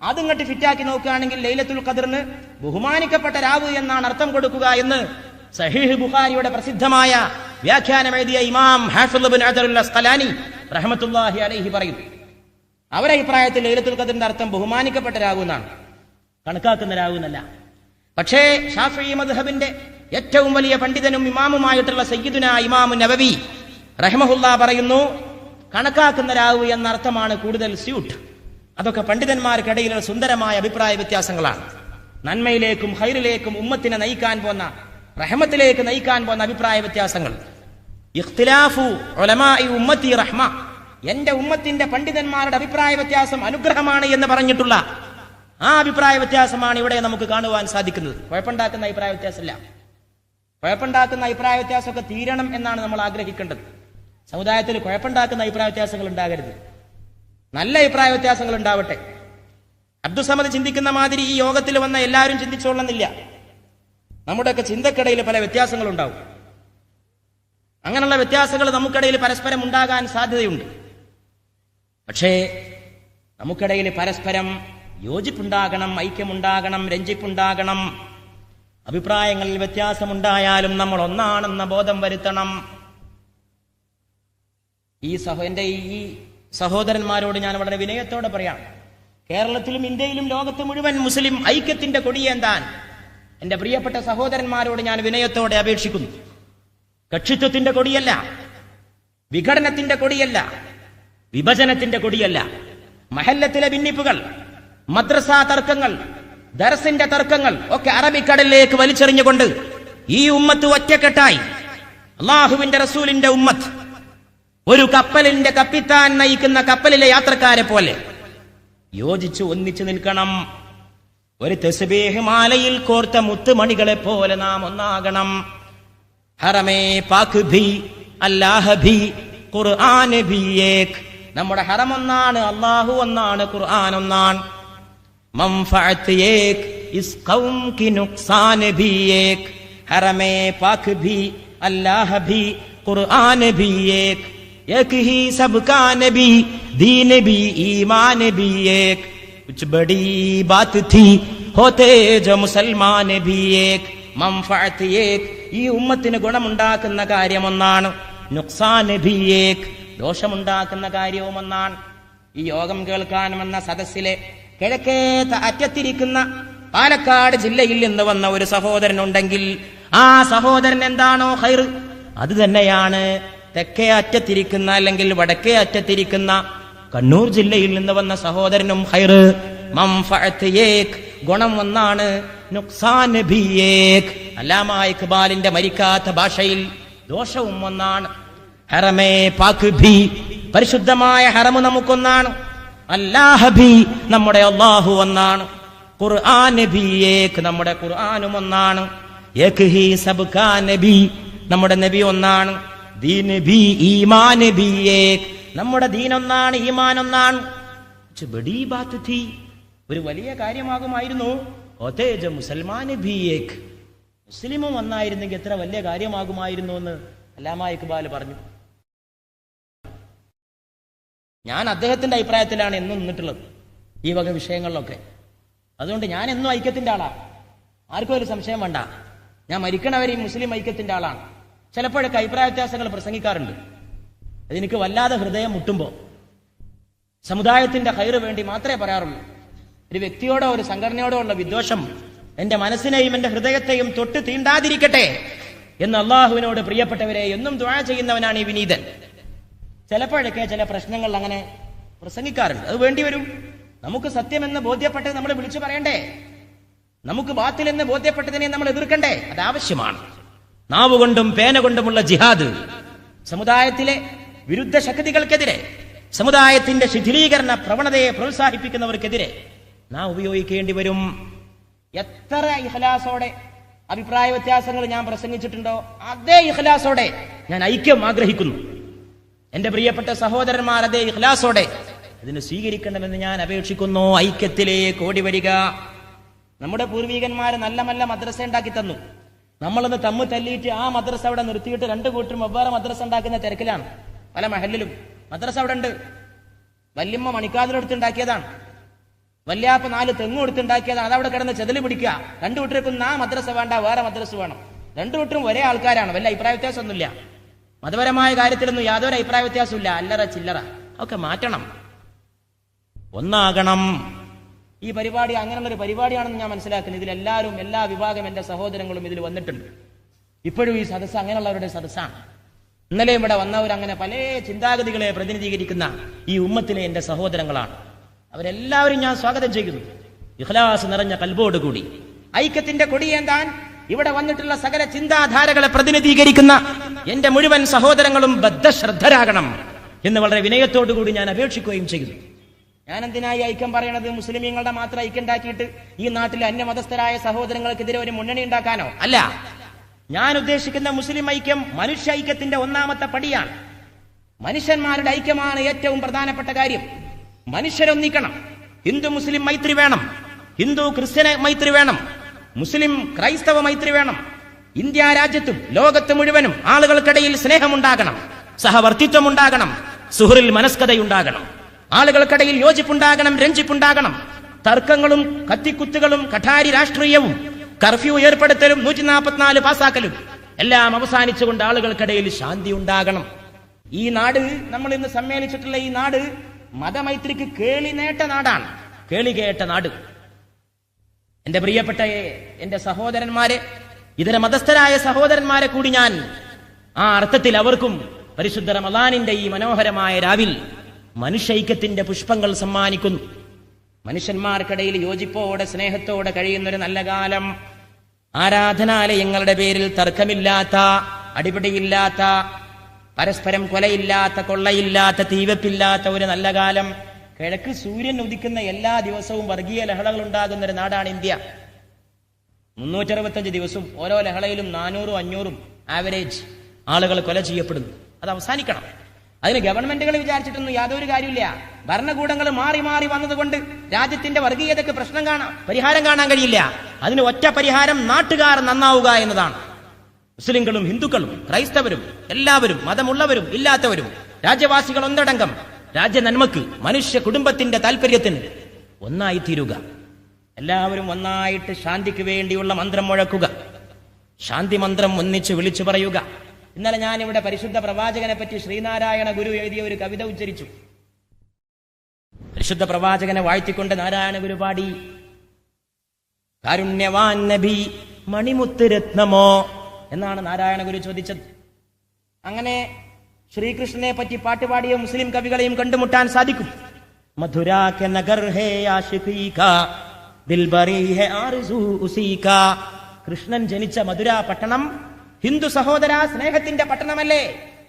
അതിങ്ങോട്ട് ഫിറ്റാക്കി നോക്കുകയാണെങ്കിൽ ലൈലത്തുൽ ഖദ്റിന് ബഹുമാനിക്കപ്പെട്ട രാവ് എന്നാണ് അർത്ഥം കൊടുക്കുക എന്ന് സഹീഹ് ബുഖാരിയുടെ പ്രസിദ്ധമായ വ്യാഖ്യാനം എഴുതിയ ഇമാം ഹാഫിദ് ഇബ്നു ഹജറുൽ അസ്ഖലാനി റഹ്മത്തുള്ളാഹി അലൈഹി പറയുന്നു. അവരുടെ അഭിപ്രായത്തിൽ ലൈലത്തുൽ ഖദ്റിന്റെ അർത്ഥം ബഹുമാനിക്കപ്പെട്ട രാവ് എന്നാണ്, കണക്കാക്കുന്ന രാവ് എന്നല്ല. പക്ഷേ ശാഫിഈ മദ്ഹബിന്റെ ഏറ്റവും വലിയ പണ്ഡിതനും ഇമാമുമായിട്ടുള്ള സയ്യിദുന ഇമാം നവവി റഹ്മഹുല്ലാ പറയുന്നു, കണക്കാക്കുന്ന രാവ് എന്ന അർത്ഥമാണ് കൂടുതൽ സ്യൂട്ട്. അതൊക്കെ പണ്ഡിതന്മാർക്കിടയിലുള്ള സുന്ദരമായ അഭിപ്രായ വ്യത്യാസങ്ങളാണ്. നന്മയിലേക്കും ഖൈറിലേക്കും ഉമ്മത്തിനെ നയിക്കാൻ പോന്ന, റഹ്മത്തിലേക്ക് നയിക്കാൻ പോകുന്ന അഭിപ്രായ വ്യത്യാസങ്ങൾ. ഇഖ്തിലാഫു ഉലമാഇ ഉമ്മത്തി റഹ്മ, എന്റെ ഉമ്മത്തിന്റെ പണ്ഡിതന്മാരുടെ അഭിപ്രായ വ്യത്യാസം അനുഗ്രഹമാണ് എന്ന് പറഞ്ഞിട്ടുള്ള ആ അഭിപ്രായ വ്യത്യാസമാണ് ഇവിടെ നമുക്ക് കാണുവാൻ സാധിക്കുന്നത്. കുഴപ്പമുണ്ടാക്കുന്ന അഭിപ്രായ വ്യത്യാസമില്ല. കുഴപ്പമുണ്ടാക്കുന്ന അഭിപ്രായ വ്യത്യാസമൊക്കെ തീരണം എന്നാണ് നമ്മൾ ആഗ്രഹിക്കേണ്ടത്. സമുദായത്തിൽ കുഴപ്പമുണ്ടാക്കുന്ന അഭിപ്രായ വ്യത്യാസങ്ങൾ ഉണ്ടാകരുത്, നല്ല അഭിപ്രായ വ്യത്യാസങ്ങൾ ഉണ്ടാവട്ടെ. അബ്ദുസമദ് ചിന്തിക്കുന്ന മാതിരി ഈ യോഗത്തിൽ വന്ന എല്ലാവരും ചിന്തിച്ചോളുന്നില്ല. നമ്മുടെയൊക്കെ ചിന്തക്കിടയിൽ പല വ്യത്യാസങ്ങളുണ്ടാവും. അങ്ങനെയുള്ള വ്യത്യാസങ്ങൾ നമുക്കിടയിൽ പരസ്പരം ഉണ്ടാകാൻ സാധ്യതയുണ്ട്. പക്ഷേ നമുക്കിടയിൽ പരസ്പരം യോജിപ്പുണ്ടാകണം, ഐക്യമുണ്ടാകണം, രഞ്ജിപ്പുണ്ടാകണം. അഭിപ്രായങ്ങളിൽ വ്യത്യാസമുണ്ടായാലും നമ്മൾ ഒന്നാണെന്ന ബോധം വരുത്തണം. എന്റെ ഈ സഹോദരന്മാരോട് ഞാൻ വളരെ വിനയത്തോടെ പറയാം, കേരളത്തിലും ഇന്ത്യയിലും ലോകത്ത് മുഴുവൻ മുസ്ലിം ഐക്യത്തിന്റെ കൊടിയേന്താൻ എന്റെ പ്രിയപ്പെട്ട സഹോദരന്മാരോട് ഞാൻ വിനയത്തോടെ അപേക്ഷിക്കുന്നു. കക്ഷിത്വത്തിന്റെ കൊടിയല്ല, വിഘടനത്തിന്റെ കൊടിയല്ല, വിഭജനത്തിന്റെ കൊടിയല്ല. മഹല്ലത്തിലെ ഭിന്നിപ്പുകൾ, മദ്രസാ തർക്കങ്ങൾ, ദർസിന്റെ തർക്കങ്ങൾ ഒക്കെ അറബിക്കടലിലേക്ക് വലിച്ചെറിഞ്ഞുകൊണ്ട് ഈ ഉമ്മത്ത് ഒറ്റക്കെട്ടായി, അള്ളാഹുവിന്റെ റസൂലിന്റെ ഉമ്മത്ത് ഒരു കപ്പലിന്റെ കപ്പിത്താൻ നയിക്കുന്ന കപ്പലിലെ യാത്രക്കാരെ പോലെ യോജിച്ചു ഒന്നിച്ചു നിൽക്കണം. ഒരു തസ്ബീഹ് മാലയിൽ കോർത്ത മുത്തുമണികളെ പോലെ നാം ഒന്നാകണം. ഹറമേ പാക് ഭി അല്ലാഹ് ഭി ഖുർആൻ ഭി ഏക്. നമ്മുടെ ഹറം ഒന്നാണ്, അല്ലാഹു ഒന്നാണ്, ഖുർആൻ ഒന്നാണ്. മൻഫഅത്ത് ഏക് ഇസ് ഖൗം കി നുഖ്സാൻ ഭി ഏക്. ഹറമേ പാക് ഭി അല്ലാഹ് ഭി ഖുർആൻ ഭി ഏക്. एक ही सबका नबी दीन भी ईमान भी एक. कुछ बड़ी बात थी होते जो मुसलमान भी एक. മൻഫഅത്ത് ഏക്. ഈ ഉമ്മത്തിന് ഗുണമുണ്ടാക്കുന്ന കാര്യം ഒന്നാണ്, നുഖ്സാൻ ഭി ഏക്. ദോഷമുണ്ടാക്കുന്ന കാര്യവും ഒന്നാണ്. ഈ യോഗം കേൾക്കാൻ വന്ന സദസ്സിലെ കിഴക്കേത്ത അറ്റത്തിരിക്കുന്ന പാലക്കാട് ജില്ലയിൽ നിന്ന് വന്ന ഒരു സഹോദരനുണ്ടെങ്കിൽ ആ സഹോദരൻ എന്താണോ ഖൈർ, അത് തന്നെയാണ് തെക്കേ അറ്റത്തിരിക്കുന്ന അല്ലെങ്കിൽ വടക്കേ അറ്റത്തിരിക്കുന്ന കണ്ണൂർ ജില്ലയിൽ നിന്ന് വന്ന സഹോദരനും ഖൈർ. മൻഫഅത്ത് ഏക്, ഗുണം ഒന്നാണ്, നുഖ്സാൻ ഭി ഏക്. അല്ലാമാ ഇഖ്ബാലിന്റെ മരിക്കാത്ത ഭാഷയിൽ ദോഷവും ഒന്നാണ്. ഹറമേ പാക് ഭി, പരിശുദ്ധമായ ഹറം നമുക്കൊന്നാണ്. അല്ലാഹ് ഭി, നമ്മുടെ അല്ലാഹു ഒന്നാണ്. ഖുർആൻ ഭി ഏക്, നമ്മുടെ ഖുർആനും ഒന്നാണ്. ഏക് ഹി സബ്കാ നബി, നമ്മുടെ നബി ഒന്നാണ്. ദീൻ ഭി ഈമാൻ ഭി ഏക്, നമ്മുടെ ദീൻ ഒന്നാണ്, ഈമാൻ ഒന്നാണ്. ബഡി ബാത് ഥി, ഒരു വലിയ കാര്യമാകുമായിരുന്നു. ഓതേജ മുസൽമാൻ ഭി ഏക്, മുസ്ലിമും ഒന്നായിരുന്നെങ്കിൽ എത്ര വലിയ കാര്യമാകുമായിരുന്നു എന്ന് അല്ലാമാ ഇഖ്ബാൽ പറഞ്ഞു. ഞാൻ അദ്ദേഹത്തിന്റെ അഭിപ്രായത്തിലാണ് എന്നും നിന്നിട്ടുള്ളത് ഈ വക വിഷയങ്ങളിലൊക്കെ. അതുകൊണ്ട് ഞാൻ എന്നും ഐക്യത്തിന്റെ ആളാണ്, ആർക്കും ഒരു സംശയം വേണ്ട. ഞാൻ മരിക്കണവരെയും മുസ്ലിം ഐക്യത്തിന്റെ ആളാണ്. ചിലപ്പോഴൊക്കെ അഭിപ്രായ വ്യത്യാസങ്ങൾ പ്രസംഗിക്കാറുണ്ട്. അതെനിക്ക് വല്ലാതെ ഹൃദയം മുട്ടുമ്പോൾ സമുദായത്തിന്റെ ഖൈറ് വേണ്ടി മാത്രമേ പറയാറുള്ളൂ. ഒരു വ്യക്തിയോടോ ഒരു സംഘടനയോടോ ഉള്ള വിദ്വേഷം എന്റെ മനസ്സിനെയും എന്റെ ഹൃദയത്തെയും തൊട്ട് തീണ്ടാതിരിക്കട്ടെ എന്ന് അള്ളാഹുവിനോട് പ്രിയപ്പെട്ടവരെ എന്നും ദുആ ചെയ്യുന്നവനാണ് ഈ വിനീതൻ. ചിലപ്പോഴൊക്കെ ചില പ്രശ്നങ്ങൾ അങ്ങനെ പ്രസംഗിക്കാറുണ്ട്. അത് വേണ്ടി വരും. നമുക്ക് സത്യമെന്ന് ബോധ്യപ്പെട്ടത് നമ്മൾ വിളിച്ചു പറയണ്ടേ? നമുക്ക് ബാത്തിലെന്ന് ബോധ്യപ്പെട്ടതിനെ നമ്മൾ എതിർക്കണ്ടേ? അത് ആവശ്യമാണ്. നാവുകൊണ്ടും പേന കൊണ്ടുമുള്ള ജിഹാദ് സമുദായത്തിലെ വിരുദ്ധ ശക്തികൾക്കെതിരെ, സമുദായത്തിന്റെ ശിഥിലീകരണ പ്രവണതയെ പ്രോത്സാഹിപ്പിക്കുന്നവർക്കെതിരെ നാം ഉപയോഗിക്കേണ്ടി വരും. എത്ര ഇഖ്ലാസോടെ അഭിപ്രായ വ്യത്യാസങ്ങൾ ഞാൻ പ്രസംഗിച്ചിട്ടുണ്ടോ അതേ ഇഖ്ലാസോടെ ഞാൻ ഐക്യം ആഗ്രഹിക്കുന്നു. എന്റെ പ്രിയപ്പെട്ട സഹോദരന്മാർ അതേ ഇഖ്ലാസോടെ ഇതിനെ സ്വീകരിക്കണമെന്ന് ഞാൻ അപേക്ഷിക്കുന്നു. ഐക്യത്തിലേക്ക് ഓടി വരിക. നമ്മുടെ പൂർവികന്മാർ നല്ല നല്ല മദ്രസ ഉണ്ടാക്കി തന്നു. നമ്മളൊന്ന് തമ്മിൽ തല്ലിയിട്ട് ആ മദ്രസ അവിടെ നിർത്തിയിട്ട് രണ്ടു കൂട്ടരും വെവ്വേറെ മദ്രസ ഉണ്ടാക്കുന്ന തിരക്കിലാണ്. പല മഹലിലും മദ്രസ അവിടെ ഉണ്ട്. വല്യമ്മ മണിക്കാതിലെടുത്തുണ്ടാക്കിയതാണ്, വല്യാപ്പ 4 തെങ്ങ് എടുത്തുണ്ടാക്കിയതാണ്. അതവിടെ കിടന്ന് ചെതല് പിടിക്കുക. രണ്ടു കൂട്ടർക്കും ആ മദ്രസ വേണ്ട, വേറെ മദ്രസ വേണം. രണ്ടു കൂട്ടരും ഒരേ ആൾക്കാരാണ്, വല്ല അഭിപ്രായ വ്യത്യാസമൊന്നുമില്ല. മതപരമായ കാര്യത്തിലൊന്നും യാതൊരു അഭിപ്രായ വ്യത്യാസമില്ല. അല്ലറ ചില്ലറ ഒക്കെ മാറ്റണം, ഒന്നാകണം. ഈ പരിപാടി അങ്ങനെയുള്ളൊരു പരിപാടിയാണെന്ന് ഞാൻ മനസ്സിലാക്കുന്നത്. ഇതിലെല്ലാവരും, എല്ലാ വിഭാഗം എന്റെ സഹോദരങ്ങളും ഇതിൽ വന്നിട്ടുണ്ട്. ഇപ്പോഴും ഈ സദസ്സ് അങ്ങനെയുള്ളവരുടെ സദസ്സാണ്. ഇന്നലെ ഇവിടെ വന്നവർ അങ്ങനെ പല ചിന്താഗതികളെ പ്രതിനിധീകരിക്കുന്ന ഈ ഉമ്മത്തിലെ എന്റെ സഹോദരങ്ങളാണ്. അവരെല്ലാവരും ഞാൻ സ്വാഗതം ചെയ്യുന്നു, ഇഖ്ലാസ് നിറഞ്ഞ കൽബോടുകൂടി. ഐക്യത്തിന്റെ കൊടിയേന്താൻ ഇവിടെ വന്നിട്ടുള്ള സകല ചിന്താധാരകളെ പ്രതിനിധീകരിക്കുന്ന എന്റെ മുഴുവൻ സഹോദരങ്ങളും ബദ്ധശ്രദ്ധരാകണം എന്ന് വളരെ വിനയത്തോടുകൂടി ഞാൻ അപേക്ഷിക്കുകയും ചെയ്യുന്നു. ഞാൻ എന്തിനായി ഐക്യം പറയണത്? മുസ്ലിമീങ്ങളുടെ മാത്രം ഐക്യം ഉണ്ടാക്കിയിട്ട് ഈ നാട്ടിലെ അന്യമതസ്ഥരായ സഹോദരങ്ങൾക്കെതിരെ ഒരു മുന്നണി ഉണ്ടാക്കാനോ അല്ല. ഞാൻ ഉദ്ദേശിക്കുന്ന മുസ്ലിം ഐക്യം മനുഷ്യ ഐക്യത്തിന്റെ ഒന്നാമത്തെ പടിയാണ്. മനുഷ്യന്മാരുടെ ഐക്യമാണ് ഏറ്റവും പ്രധാനപ്പെട്ട കാര്യം. മനുഷ്യരൊന്നിക്കണം. ഹിന്ദു മുസ്ലിം മൈത്രി വേണം, ഹിന്ദു ക്രിസ്ത്യൻ മൈത്രി വേണം, മുസ്ലിം ക്രൈസ്തവ മൈത്രി വേണം. ഇന്ത്യ രാജ്യത്തും ലോകത്ത് മുഴുവനും ആളുകൾക്കിടയിൽ സ്നേഹമുണ്ടാകണം, സഹവർത്തിത്വം ഉണ്ടാകണം, സുഹൃൽ മനസ്കതയുണ്ടാകണം, ആളുകൾക്കിടയിൽ യോജിപ്പുണ്ടാകണം, രഞ്ജിപ്പുണ്ടാകണം. തർക്കങ്ങളും കത്തിക്കുത്തുകളും കഠാരി രാഷ്ട്രീയവും കർഫ്യൂ ഏർപ്പെടുത്തലും 144 പാസാക്കലും എല്ലാം അവസാനിച്ചുകൊണ്ട് ആളുകൾക്കിടയിൽ ശാന്തി ഉണ്ടാകണം. ഈ നാട്, നമ്മൾ ഇന്ന് സമ്മേളിച്ചിട്ടുള്ള ഈ നാട് മതമൈത്രിക്ക് കേളി നേട്ട നാടാണ്, കേളികേട്ട നാട്. എന്റെ പ്രിയപ്പെട്ട എന്റെ സഹോദരന്മാരെ, ഇതര മതസ്ഥരായ സഹോദരന്മാരെ കൂടി ഞാൻ ആ അർത്ഥത്തിൽ അവർക്കും പരിശുദ്ധ റമളാനിന്റെ ഈ മനോഹരമായ രാവിൽ മനുഷ്യൈക്യത്തിന്റെ പുഷ്പങ്ങൾ സമ്മാനിക്കുന്നു. മനുഷ്യന്മാർക്കിടയിൽ യോജിപ്പോടെ സ്നേഹത്തോടെ കഴിയുന്നൊരു നല്ല കാലം, ആരാധനാലയങ്ങളുടെ പേരിൽ തർക്കമില്ലാത്ത, അടിപിടിയില്ലാത്ത, പരസ്പരം കൊലയില്ലാത്ത, കൊള്ളയില്ലാത്ത, തീവെപ്പില്ലാത്ത ഒരു നല്ല കാലം. കിഴക്ക് സൂര്യൻ ഉദിക്കുന്ന എല്ലാ ദിവസവും വർഗീയ ലഹളകൾ ഉണ്ടാകുന്ന ഒരു നാടാണ് ഇന്ത്യ. 365 ദിവസവും ഓരോ ലഹളയിലും 400-500 ആവറേജ് ആളുകൾ കൊല ചെയ്യപ്പെടുന്നു. അത് അവസാനിക്കണം. അതിന് ഗവൺമെന്റുകൾ വിചാരിച്ചിട്ടൊന്നും യാതൊരു കാര്യമില്ല. ഭരണകൂടങ്ങൾ മാറി മാറി വന്നതുകൊണ്ട് രാജ്യത്തിന്റെ വർഗീയതയ്ക്ക് പരിഹാരം കാണാൻ കഴിയില്ല. അതിന് ഒറ്റ പരിഹാരം നാട്ടുകാർ നന്നാവുക എന്നതാണ്. മുസ്ലിങ്ങളും ഹിന്ദുക്കളും ക്രൈസ്തവരും എല്ലാവരും, മതമുള്ളവരും ഇല്ലാത്തവരും, രാജ്യവാസികൾ ഒന്നടങ്കം രാജ്യ നന്മക്ക്, മനുഷ്യ കുടുംബത്തിന്റെ താല്പര്യത്തിന് ഒന്നായി തീരുക. എല്ലാവരും ഒന്നായിട്ട് ശാന്തിക്ക് വേണ്ടിയുള്ള മന്ത്രം മുഴക്കുക, ശാന്തി മന്ത്രം ഒന്നിച്ച് വിളിച്ചു പറയുക. ഇന്നലെ ഞാനിവിടെ പരിശുദ്ധ പ്രവാചകനെ പറ്റി ശ്രീനാരായണ ഗുരു എഴുതിയ ഒരു കവിത ഉച്ചരിച്ചു. പരിശുദ്ധ പ്രവാചകനെ വാഴ്ത്തിക്കൊണ്ട് നാരായണ ഗുരു പാടി, കാരുണ്യവാൻ നബി മണിമുത്ത് രത്നമോ എന്നാണ് നാരായണ ഗുരു ചോദിച്ചത്. അങ്ങനെ ശ്രീകൃഷ്ണനെ പറ്റി പാട്ടുപാടിയ മുസ്ലിം കവികളെയും കണ്ടുമുട്ടാൻ സാധിക്കും. മധുരാ കെ നഗർ ഹേ ആശിഖീ കാ ദിൽബറി ഹേ ആർസൂ ഉസീ കാ. കൃഷ്ണൻ ജനിച്ച മധുര പട്ടണം ഹിന്ദു സഹോദര സ്നേഹത്തിന്റെ പട്ടണമല്ലേ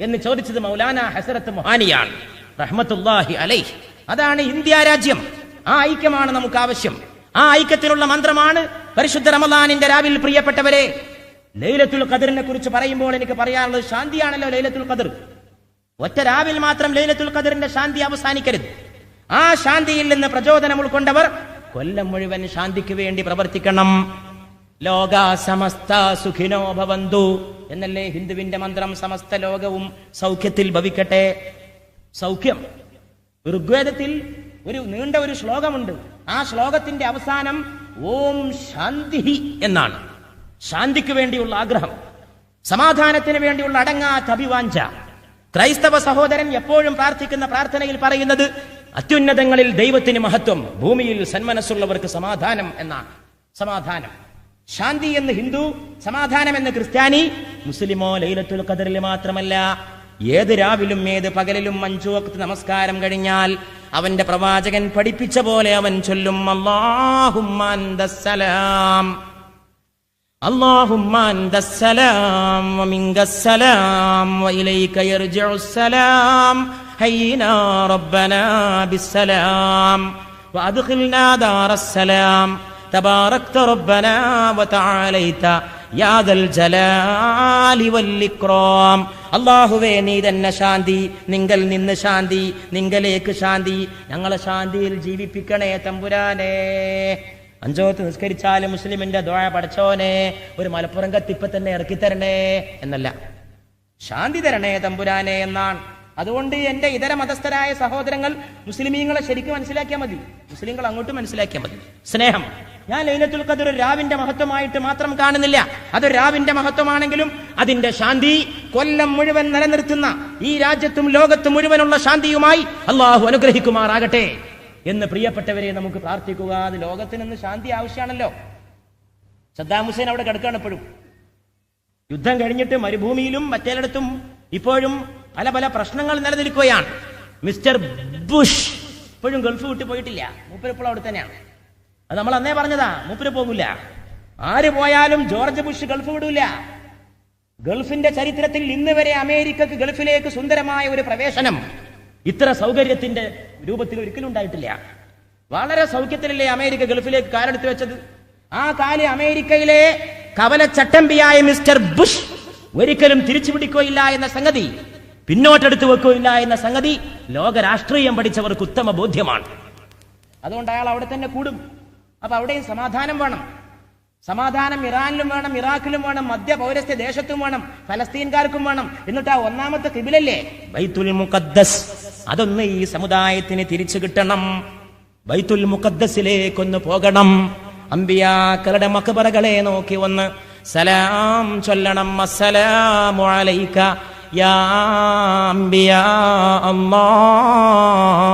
എന്ന് ചോദിച്ചത് മൗലാന ഹസ്രത്ത് മൊഹാനിയാണ് റഹ്മത്തുള്ളാഹി അലൈഹി. അതാണ് ഇന്ത്യ രാജ്യം. ആ ഐക്യമാണ് നമുക്ക് ആവശ്യം. ആ ഐക്യത്തിനുള്ള മന്ത്രമാണ് പരിശുദ്ധ റമദാനിന്റെ രാവിൽ. പ്രിയപ്പെട്ടവരെ, ലൈലത്തുൽ ഖദറിനെ കുറിച്ച് പറയുമ്പോൾ എനിക്ക് പറയാനുള്ളത് ശാന്തിയാണല്ലോ. ലൈലത്തുൽ ഖദർ ഒറ്റ രാവിൽ മാത്രം ലൈലത്തുൽ ഖദറിന്റെ ശാന്തി അവസാനിക്കരുത്. ആ ശാന്തിയിൽ നിന്ന് പ്രചോദനം ഉൾക്കൊണ്ടവർ കൊല്ലം മുഴുവൻ ശാന്തിക്ക് വേണ്ടി പ്രവർത്തിക്കണം. ലോക സമസ്ത സുഖിനോ ഭവന്തു എന്നല്ലേ ഹിന്ദുവിന്റെ മന്ത്രം. സമസ്ത ലോകവും സൗഖ്യത്തിൽ ഭവിക്കട്ടെ. സൗഖ്യം ഋഗ്വേദത്തിൽ ഒരു നീണ്ട ഒരു ശ്ലോകമുണ്ട്. ആ ശ്ലോകത്തിന്റെ അവസാനം ഓം ശാന്തി എന്നാണ്. ശാന്തിക്ക് വേണ്ടിയുള്ള ആഗ്രഹം, സമാധാനത്തിന് വേണ്ടിയുള്ള അടങ്ങാത്ത അഭിവാഞ്ച. ക്രൈസ്തവ സഹോദരൻ എപ്പോഴും പ്രാർത്ഥിക്കുന്ന പ്രാർത്ഥനയിൽ പറയുന്നത് അത്യുന്നതങ്ങളിൽ ദൈവത്തിന് മഹത്വം, ഭൂമിയിൽ സന്മനസ്സുള്ളവർക്ക് സമാധാനം എന്നാണ്. സമാധാനം, ശാന്തി എന്ന് ഹിന്ദു, സമാധാനം എന്ന് ക്രിസ്ത്യാനി. മുസ്ലിമോ ലൈലത്തുൽ ഖദറിൽ മാത്രമല്ല, ഏത് രാവിലും ഏത് പകലിലും 5 വഖ്ത് നമസ്കാരം കഴിഞ്ഞാൽ അവന്റെ പ്രവാചകൻ പഠിപ്പിച്ച പോലെ അവൻ ചൊല്ലും അല്ലാഹുമ്മ അന്തസ്സലാം اللهم أنت السلام ومنك السلام وإليك يرجع السلام حينا ربنا بالسلام وأدخلنا دار السلام تباركت ربنا وتعاليت يا ذا الجلال والإكرام. അല്ലാഹുവേ, നീ തന്നെ ശാന്തി, നിങ്കൽ നിന്ന് ശാന്തി, നിങ്കലേക്ക് ശാന്തി, ഞങ്ങളെ ശാന്തിയിൽ ജീവിപ്പിക്കണേ തമ്പുരാനേ. 5 വഖ്ത് നിസ്കരിച്ചാലും മുസ്ലിമിന്റെ ദുആ പടച്ചോനെ ഒരു മലപ്പുറം കത്തിപ്പ തന്നെ ഇറക്കി തരണേ എന്നല്ല, ശാന്തി തരണേ തമ്പുരാനെ എന്നാണ്. അതുകൊണ്ട് എന്റെ ഇതര മതസ്ഥരായ സഹോദരങ്ങൾ മുസ്ലിമീങ്ങളെ ശരിക്കും മനസ്സിലാക്കിയാൽ മതി, മുസ്ലിങ്ങൾ അങ്ങോട്ട് മനസ്സിലാക്കിയാൽ മതി. സ്നേഹം, ഞാൻ ലൈലത്തുൽ ഖദർ ഒരു രാവിന്റെ മഹത്വമായിട്ട് മാത്രം കാണുന്നില്ല. അതൊരു രാവിന്റെ മഹത്വമാണെങ്കിലും അതിന്റെ ശാന്തി കൊല്ലം മുഴുവൻ നിലനിർത്തുന്ന, ഈ രാജ്യത്തും ലോകത്തും മുഴുവനുള്ള ശാന്തിയുമായി അള്ളാഹു അനുഗ്രഹിക്കുമാറാകട്ടെ എന്ന് പ്രിയപ്പെട്ടവരെ നമുക്ക് പ്രാർത്ഥിക്കുക. അത് ലോകത്തിനൊന്ന് ശാന്തി ആവശ്യമാണല്ലോ. സദ്ദാം ഹുസൈൻ അവിടെ കിടക്കുകയാണ് ഇപ്പോഴും. യുദ്ധം കഴിഞ്ഞിട്ട് മരുഭൂമിയിലും മറ്റേടത്തും ഇപ്പോഴും പല പല പ്രശ്നങ്ങൾ നിലനിൽക്കുകയാണ്. മിസ്റ്റർ ബുഷ് ഇപ്പോഴും ഗൾഫ് വിട്ടു പോയിട്ടില്ല. മൂപ്പര് ഇപ്പോഴും അവിടെ തന്നെയാണ്. അത് നമ്മൾ അന്നേ പറഞ്ഞതാ, മൂപ്പര് പോകില്ല. ആര് പോയാലും ജോർജ് ബുഷ് ഗൾഫ് വിടൂല. ഗൾഫിന്റെ ചരിത്രത്തിൽ ഇന്ന് വരെ അമേരിക്കക്ക് ഗൾഫിലേക്ക് സുന്ദരമായ ഒരു പ്രവേശനം ഇത്ര സൗകര്യത്തിന്റെ രൂപത്തിൽ ഒരിക്കലും ഉണ്ടായിട്ടില്ല. വളരെ സൗഖ്യത്തിലല്ലേ അമേരിക്ക ഗൾഫിലേക്ക് കാലെടുത്ത് വെച്ചത്. ആ കാല് അമേരിക്കയിലെ കവലച്ചട്ടമ്പിയായ മിസ്റ്റർ ബുഷ് ഒരിക്കലും തിരിച്ചു പിടിക്കുകയില്ല എന്ന സംഗതി, പിന്നോട്ടെടുത്തു വെക്കുകയില്ല എന്ന സംഗതി ലോക രാഷ്ട്രീയം പഠിച്ചവർക്ക് ഉത്തമ ബോധ്യമാണ്. അതുകൊണ്ട് അയാൾ അവിടെ തന്നെ കൂടും. അപ്പൊ അവിടെയും സമാധാനം വേണം. സമാധാനം ഇറാനിലും വേണം, ഇറാഖിലും വേണം, മധ്യ പൗരസ്ത്യ ദേശത്തും വേണം, ഫലസ്തീൻകാർക്കും വേണം. എന്നിട്ട് ആ ഒന്നാമത്തെ ഖിബിലല്ലേ ബൈത്തുൽ മുഖദ്ദസ്, അതൊന്ന് ഈ സമുദായത്തിന് തിരിച്ചു കിട്ടണം. ബൈത്തുൽ മുഖദ്ദസിലേക്കൊന്ന് പോകണം. അമ്പിയാക്കളുടെ മഖബറകളെ നോക്കി ഒന്ന് സലാം ചൊല്ലണം. അസ്സലാമു അലൈക യാ അംബിയാ അല്ലാഹ്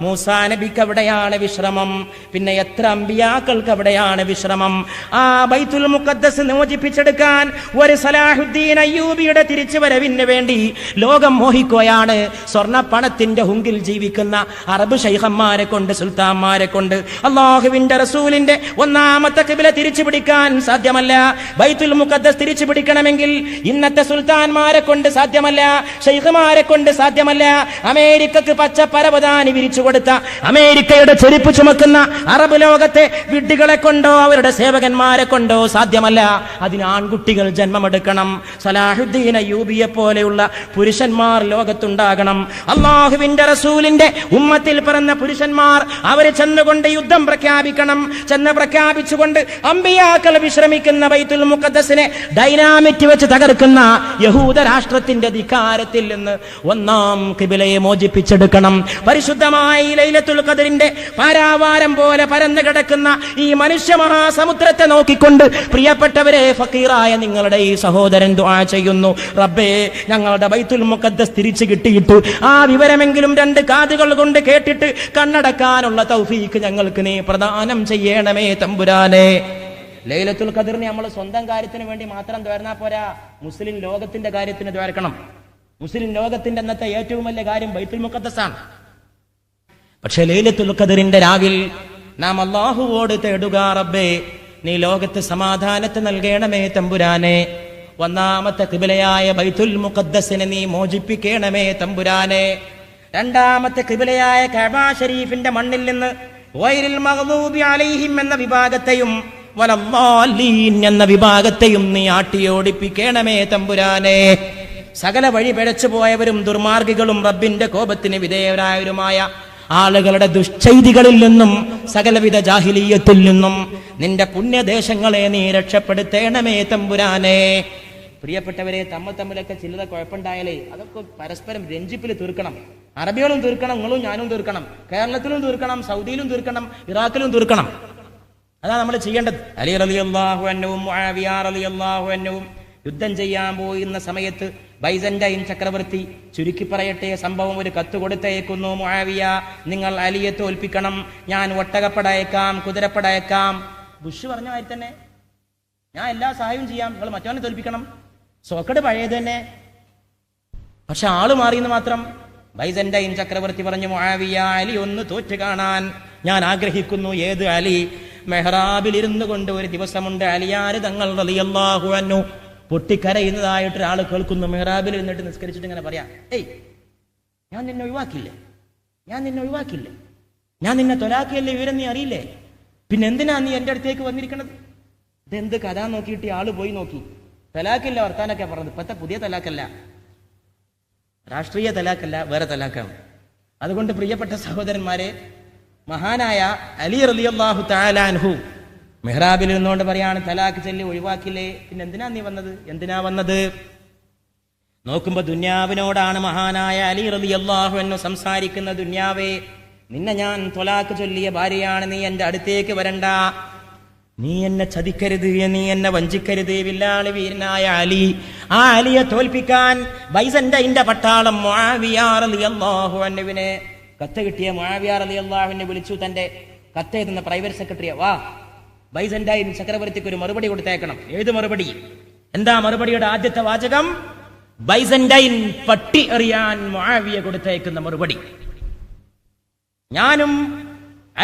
മൂസാ നബിക്ക് അവിടെയാണ് വിശ്രമം. പിന്നെ എത്ര അമ്പിയാക്കൾക്ക് അവിടെയാണ് വിശ്രമം. ആ ബൈത്തുൽ മുഖദ്ദസ് മോചിപ്പിച്ചെടുക്കാൻ ഒരു സലാഹുദ്ദീൻ അയ്യൂബിയുടെ തിരിച്ചുവരവിന് വേണ്ടി ലോകം മോഹിക്കുകയാണ്. സ്വർണ്ണ പണത്തിന്റെ ഹുങ്കിൽ ജീവിക്കുന്ന അറബ് ശൈഖന്മാരെ കൊണ്ട്, സുൽത്താന്മാരെ കൊണ്ട് അല്ലാഹുവിന്റെ റസൂലിന്റെ ഒന്നാമത്തെ ഖിബ്ല തിരിച്ചു പിടിക്കാൻ സാധ്യമല്ല. ബൈത്തുൽ മുഖദ്ദസ് തിരിച്ചു പിടിക്കണമെങ്കിൽ ഇന്നത്തെ സുൽത്താൻമാരെ കൊണ്ട് സാധ്യമല്ല, ശൈഖുമാരെ കൊണ്ട് സാധ്യമല്ല. അമേരിക്കക്ക് പച്ച പരവതാനി വിരിച്ചു കൊടുത്ത, അമേരിക്കയുടെ ചെരുപ്പ് ചുമക്കുന്ന അറബ് ലോകത്തെ വിഡ്ഢികളെ കൊണ്ടോ അവരുടെ സേവകന്മാരെ കൊണ്ടോ സാധ്യമല്ല. അതിന് ആൺകുട്ടികൾ ജന്മമെടുക്കണം. സലാഹുദ്ദീൻ അയ്യൂബിയെ പോലെയുള്ള പുരുഷന്മാർ ലോകത്തുണ്ടാകണം. അല്ലാഹുവിന്റെ റസൂലിന്റെ ഉമ്മത്തിൽ പിറന്ന പുരുഷന്മാർ അവര് ചെന്നുകൊണ്ട് യുദ്ധം പ്രഖ്യാപിക്കണം. ചെന്ന് പ്രഖ്യാപിച്ചുകൊണ്ട് അമ്പിയാക്കൾ വിശ്രമിക്കുന്ന ബൈത്തുൽ മുഖദ്ദസിനെ ഡൈനാമിറ്റ് വെച്ച് തകർക്കുന്ന യഹൂദ രാഷ്ട്രത്തിന്റെ ധിക്കാരത്തിൽ നിന്ന് ഒന്നാം ഖിബലയെ മോചിപ്പിച്ചെടുക്കണം. പരിശുദ്ധമായ ലൈലത്തുൽ ഖദറിന്റെ പാരാവാരം പോലെ പരന്നു കിടക്കുന്ന ഈ മനുഷ്യ മഹാസമുദ്രത്തെ നോക്കിക്കൊണ്ട് പ്രിയപ്പെട്ടവരെ, ഫക്കീറായ നിങ്ങളുടെ ഈ സഹോദരൻ ദുആ ചെയ്യുന്നു, റബ്ബേ ഞങ്ങളുടെ ബൈത്തുൽ മുഖദ്ദസ് തിരിച്ചു കിട്ടിയിട്ട് ആ വിവരമെങ്കിലും രണ്ട് കാതുകൾ കൊണ്ട് കേട്ടിട്ട് കണ്ണടക്കാനുള്ള തൗഫീക്ക് ഞങ്ങൾക്ക് നീ പ്രദാനം ചെയ്യണമേ തമ്പുരാനെ. ലൈലത്തുൽ ഖദറിനെ നമ്മൾ സ്വന്തം കാര്യത്തിന് വേണ്ടി മാത്രം ദ്വാരനാ പോരാ, മുസ്ലിം ലോകത്തിന്റെ കാര്യത്തിന് ദ്വാരക്കണം. മുസ്ലിം ലോകത്തിന്റെ അന്നത്തെ ഏറ്റവും വലിയ കാര്യം ബൈത്തുൽ മുഖദ്ദസാണ്. പക്ഷെ ലൈലത്തുൽ ഖദറിന്റെ രാവിൽ നാം അല്ലാഹുവോട് തേടുക, റബ്ബേ നീ ലോകത്ത് സമാധാനത്തെ നൽകണമേ തമ്പുരാനെ. ഒന്നാമത്തെ ഖിബലയായ ബൈത്തുൽ മുഖദ്ദസിനെ നീ മോചിപ്പിക്കണമേ തമ്പുരാനെ. രണ്ടാമത്തെ ഖിബലയായ കഅബ ഷരീഫിന്റെ മണ്ണിൽ നിന്ന് ഗൈറിൽ മഗ്ദൂബി അലൈഹിം എന്ന വിഭാഗത്തെയും വലദ്ദാലീൻ എന്ന വിഭാഗത്തെയും നീ ആട്ടിയോടിപ്പിക്കണമേ തമ്പുരാനെ. സകല വഴി പിഴച്ചു പോയവരും ദുർമാർഗികളും റബ്ബിന്റെ കോപത്തിന് വിധേയരായവരുമായ ആളുകളുടെ ദുശ്ചൈതികളിൽ നിന്നും സകലവിധ ജാഹിലിയ്യത്തിൽ നിന്നും നിന്റെ പുണ്യദേശങ്ങളെ നീ രക്ഷപ്പെടുത്തേണമേ തമ്പുരാനെ. പ്രിയപ്പെട്ടവരെ, തമ്മിലൊക്കെ ചില്ലറ കുഴപ്പമുണ്ടായാലേ അതൊക്കെ പരസ്പരം രഞ്ജിപ്പിൽ തീർക്കണം. അറബികളും തീർക്കണം, നിങ്ങളും ഞാനും തീർക്കണം, കേരളത്തിലും തീർക്കണം, സൗദിയിലും തീർക്കണം, ഇറാഖിലും തീർക്കണം. അതാണ് നമ്മൾ ചെയ്യേണ്ടത്. അലി റളിയല്ലാഹു അൻഹുവും മുആവിയ റളിയല്ലാഹു അൻഹുവും യുദ്ധം ചെയ്യാൻ പോയിരുന്ന സമയത്ത് ബൈസന്റൈൻ ചക്രവർത്തി, ചുരുക്കി പറയട്ടെ സംഭവം, ഒരു കത്ത് കൊടുത്തയക്കുന്നു. മുആവിയ, നിങ്ങൾ അലിയെ തോൽപ്പിക്കണം, ഞാൻ ഒട്ടകപ്പടയക്കാം, കുതിരപ്പടയക്കാം. ബുഷ് പറഞ്ഞ മാതിരി തന്നെ ഞാൻ എല്ലാ സഹായവും ചെയ്യാം, നിങ്ങൾ മറ്റവനെ തോൽപ്പിക്കണം. സോക്കട് പഴയത് തന്നെ, പക്ഷെ ആള് മാറിയെന്ന് മാത്രം. ബൈസന്റൈൻ ചക്രവർത്തി പറഞ്ഞു, മുആവിയ, അലി ഒന്ന് തോറ്റു കാണാൻ ഞാൻ ആഗ്രഹിക്കുന്നു. ഏത് അലി? മെഹ്റാബിൽ ഇരുന്നു കൊണ്ട് ഒരു ദിവസമുണ്ട് അലിയാര് തങ്ങൾ റളിയല്ലാഹു അൻഹു പൊട്ടിക്കരയുന്നതായിട്ട് ഒരാൾ കേൾക്കുന്നു. മെഹ്റാബിൽ ഇരുന്നിട്ട് നിസ്കരിച്ചിട്ട് ഇങ്ങനെ പറയാം, ഏയ് ഞാൻ നിന്നെ ഒഴിവാക്കില്ലേ, ഞാൻ നിന്നെ തൊലാക്കിയല്ലേ, വിവരം നീ അറിയില്ലേ, പിന്നെ എന്തിനാ നീ എന്റെ അടുത്തേക്ക് വന്നിരിക്കണത്? ഇതെന്ത് കഥ നോക്കിയിട്ട് ആള് പോയി നോക്കി. തലാക്കില്ല വർത്താനൊക്കെ പറഞ്ഞത്. ഇപ്പത്തെ പുതിയ തലാക്കല്ല, രാഷ്ട്രീയ തലാക്കല്ല, വേറെ തലാക്കാണ്. അതുകൊണ്ട് പ്രിയപ്പെട്ട സഹോദരന്മാരെ, മഹാനായ അലി റളിയല്ലാഹു തആല അൻഹു മെഹ്റാബിൽ നിന്നുകൊണ്ട് പറയാണ്, തലാക്ക് ചൊല്ലി ഒഴിവാക്കില്ലേ, പിന്നെ എന്തിനാ വന്നത്? നോക്കുമ്പോ ദുന്യാവിനോടാണ് മഹാനായ അലി റളിയല്ലാഹു അൻഹു സംസാരിക്കുന്ന. ദുന്യാവേ, നിന്നെ ഞാൻ തൊലാക്ക് ചൊല്ലിയ ഭാര്യയാണ്, നീ എന്റെ അടുത്തേക്ക് വരണ്ട, നീ എന്നെ ചതിക്കരുത്, നീ എന്നെ വഞ്ചിക്കരുത്. വില്ലാളി വീരനായ അലി, ആ അലിയെ തോൽപ്പിക്കാൻ ബൈസന്റൈന്റെ പട്ടാളം മുആവിയ റളിയല്ലാഹു അൻഹുവിനെ, കത്ത് കിട്ടിയ മുആവിയ റളിയല്ലാഹു അൻഹു വിളിച്ചു. തന്റെ കത്ത് എഴുതുന്ന പ്രൈവറ്റ് സെക്രട്ടറിയെ, വാ ബൈസന്റൈൻ ചക്രവർത്തിക്ക് ഒരു മറുപടി കൊടുത്തേക്കണം. ഏത് മറുപടി? എന്താ മറുപടിയുടെ ആദ്യത്തെ വാചകം? ബൈസന്റൈൻ പട്ടി എറിയാൻ മുആവിയ കൊടുത്തേക്കുന്ന മറുപടി. ഞാനും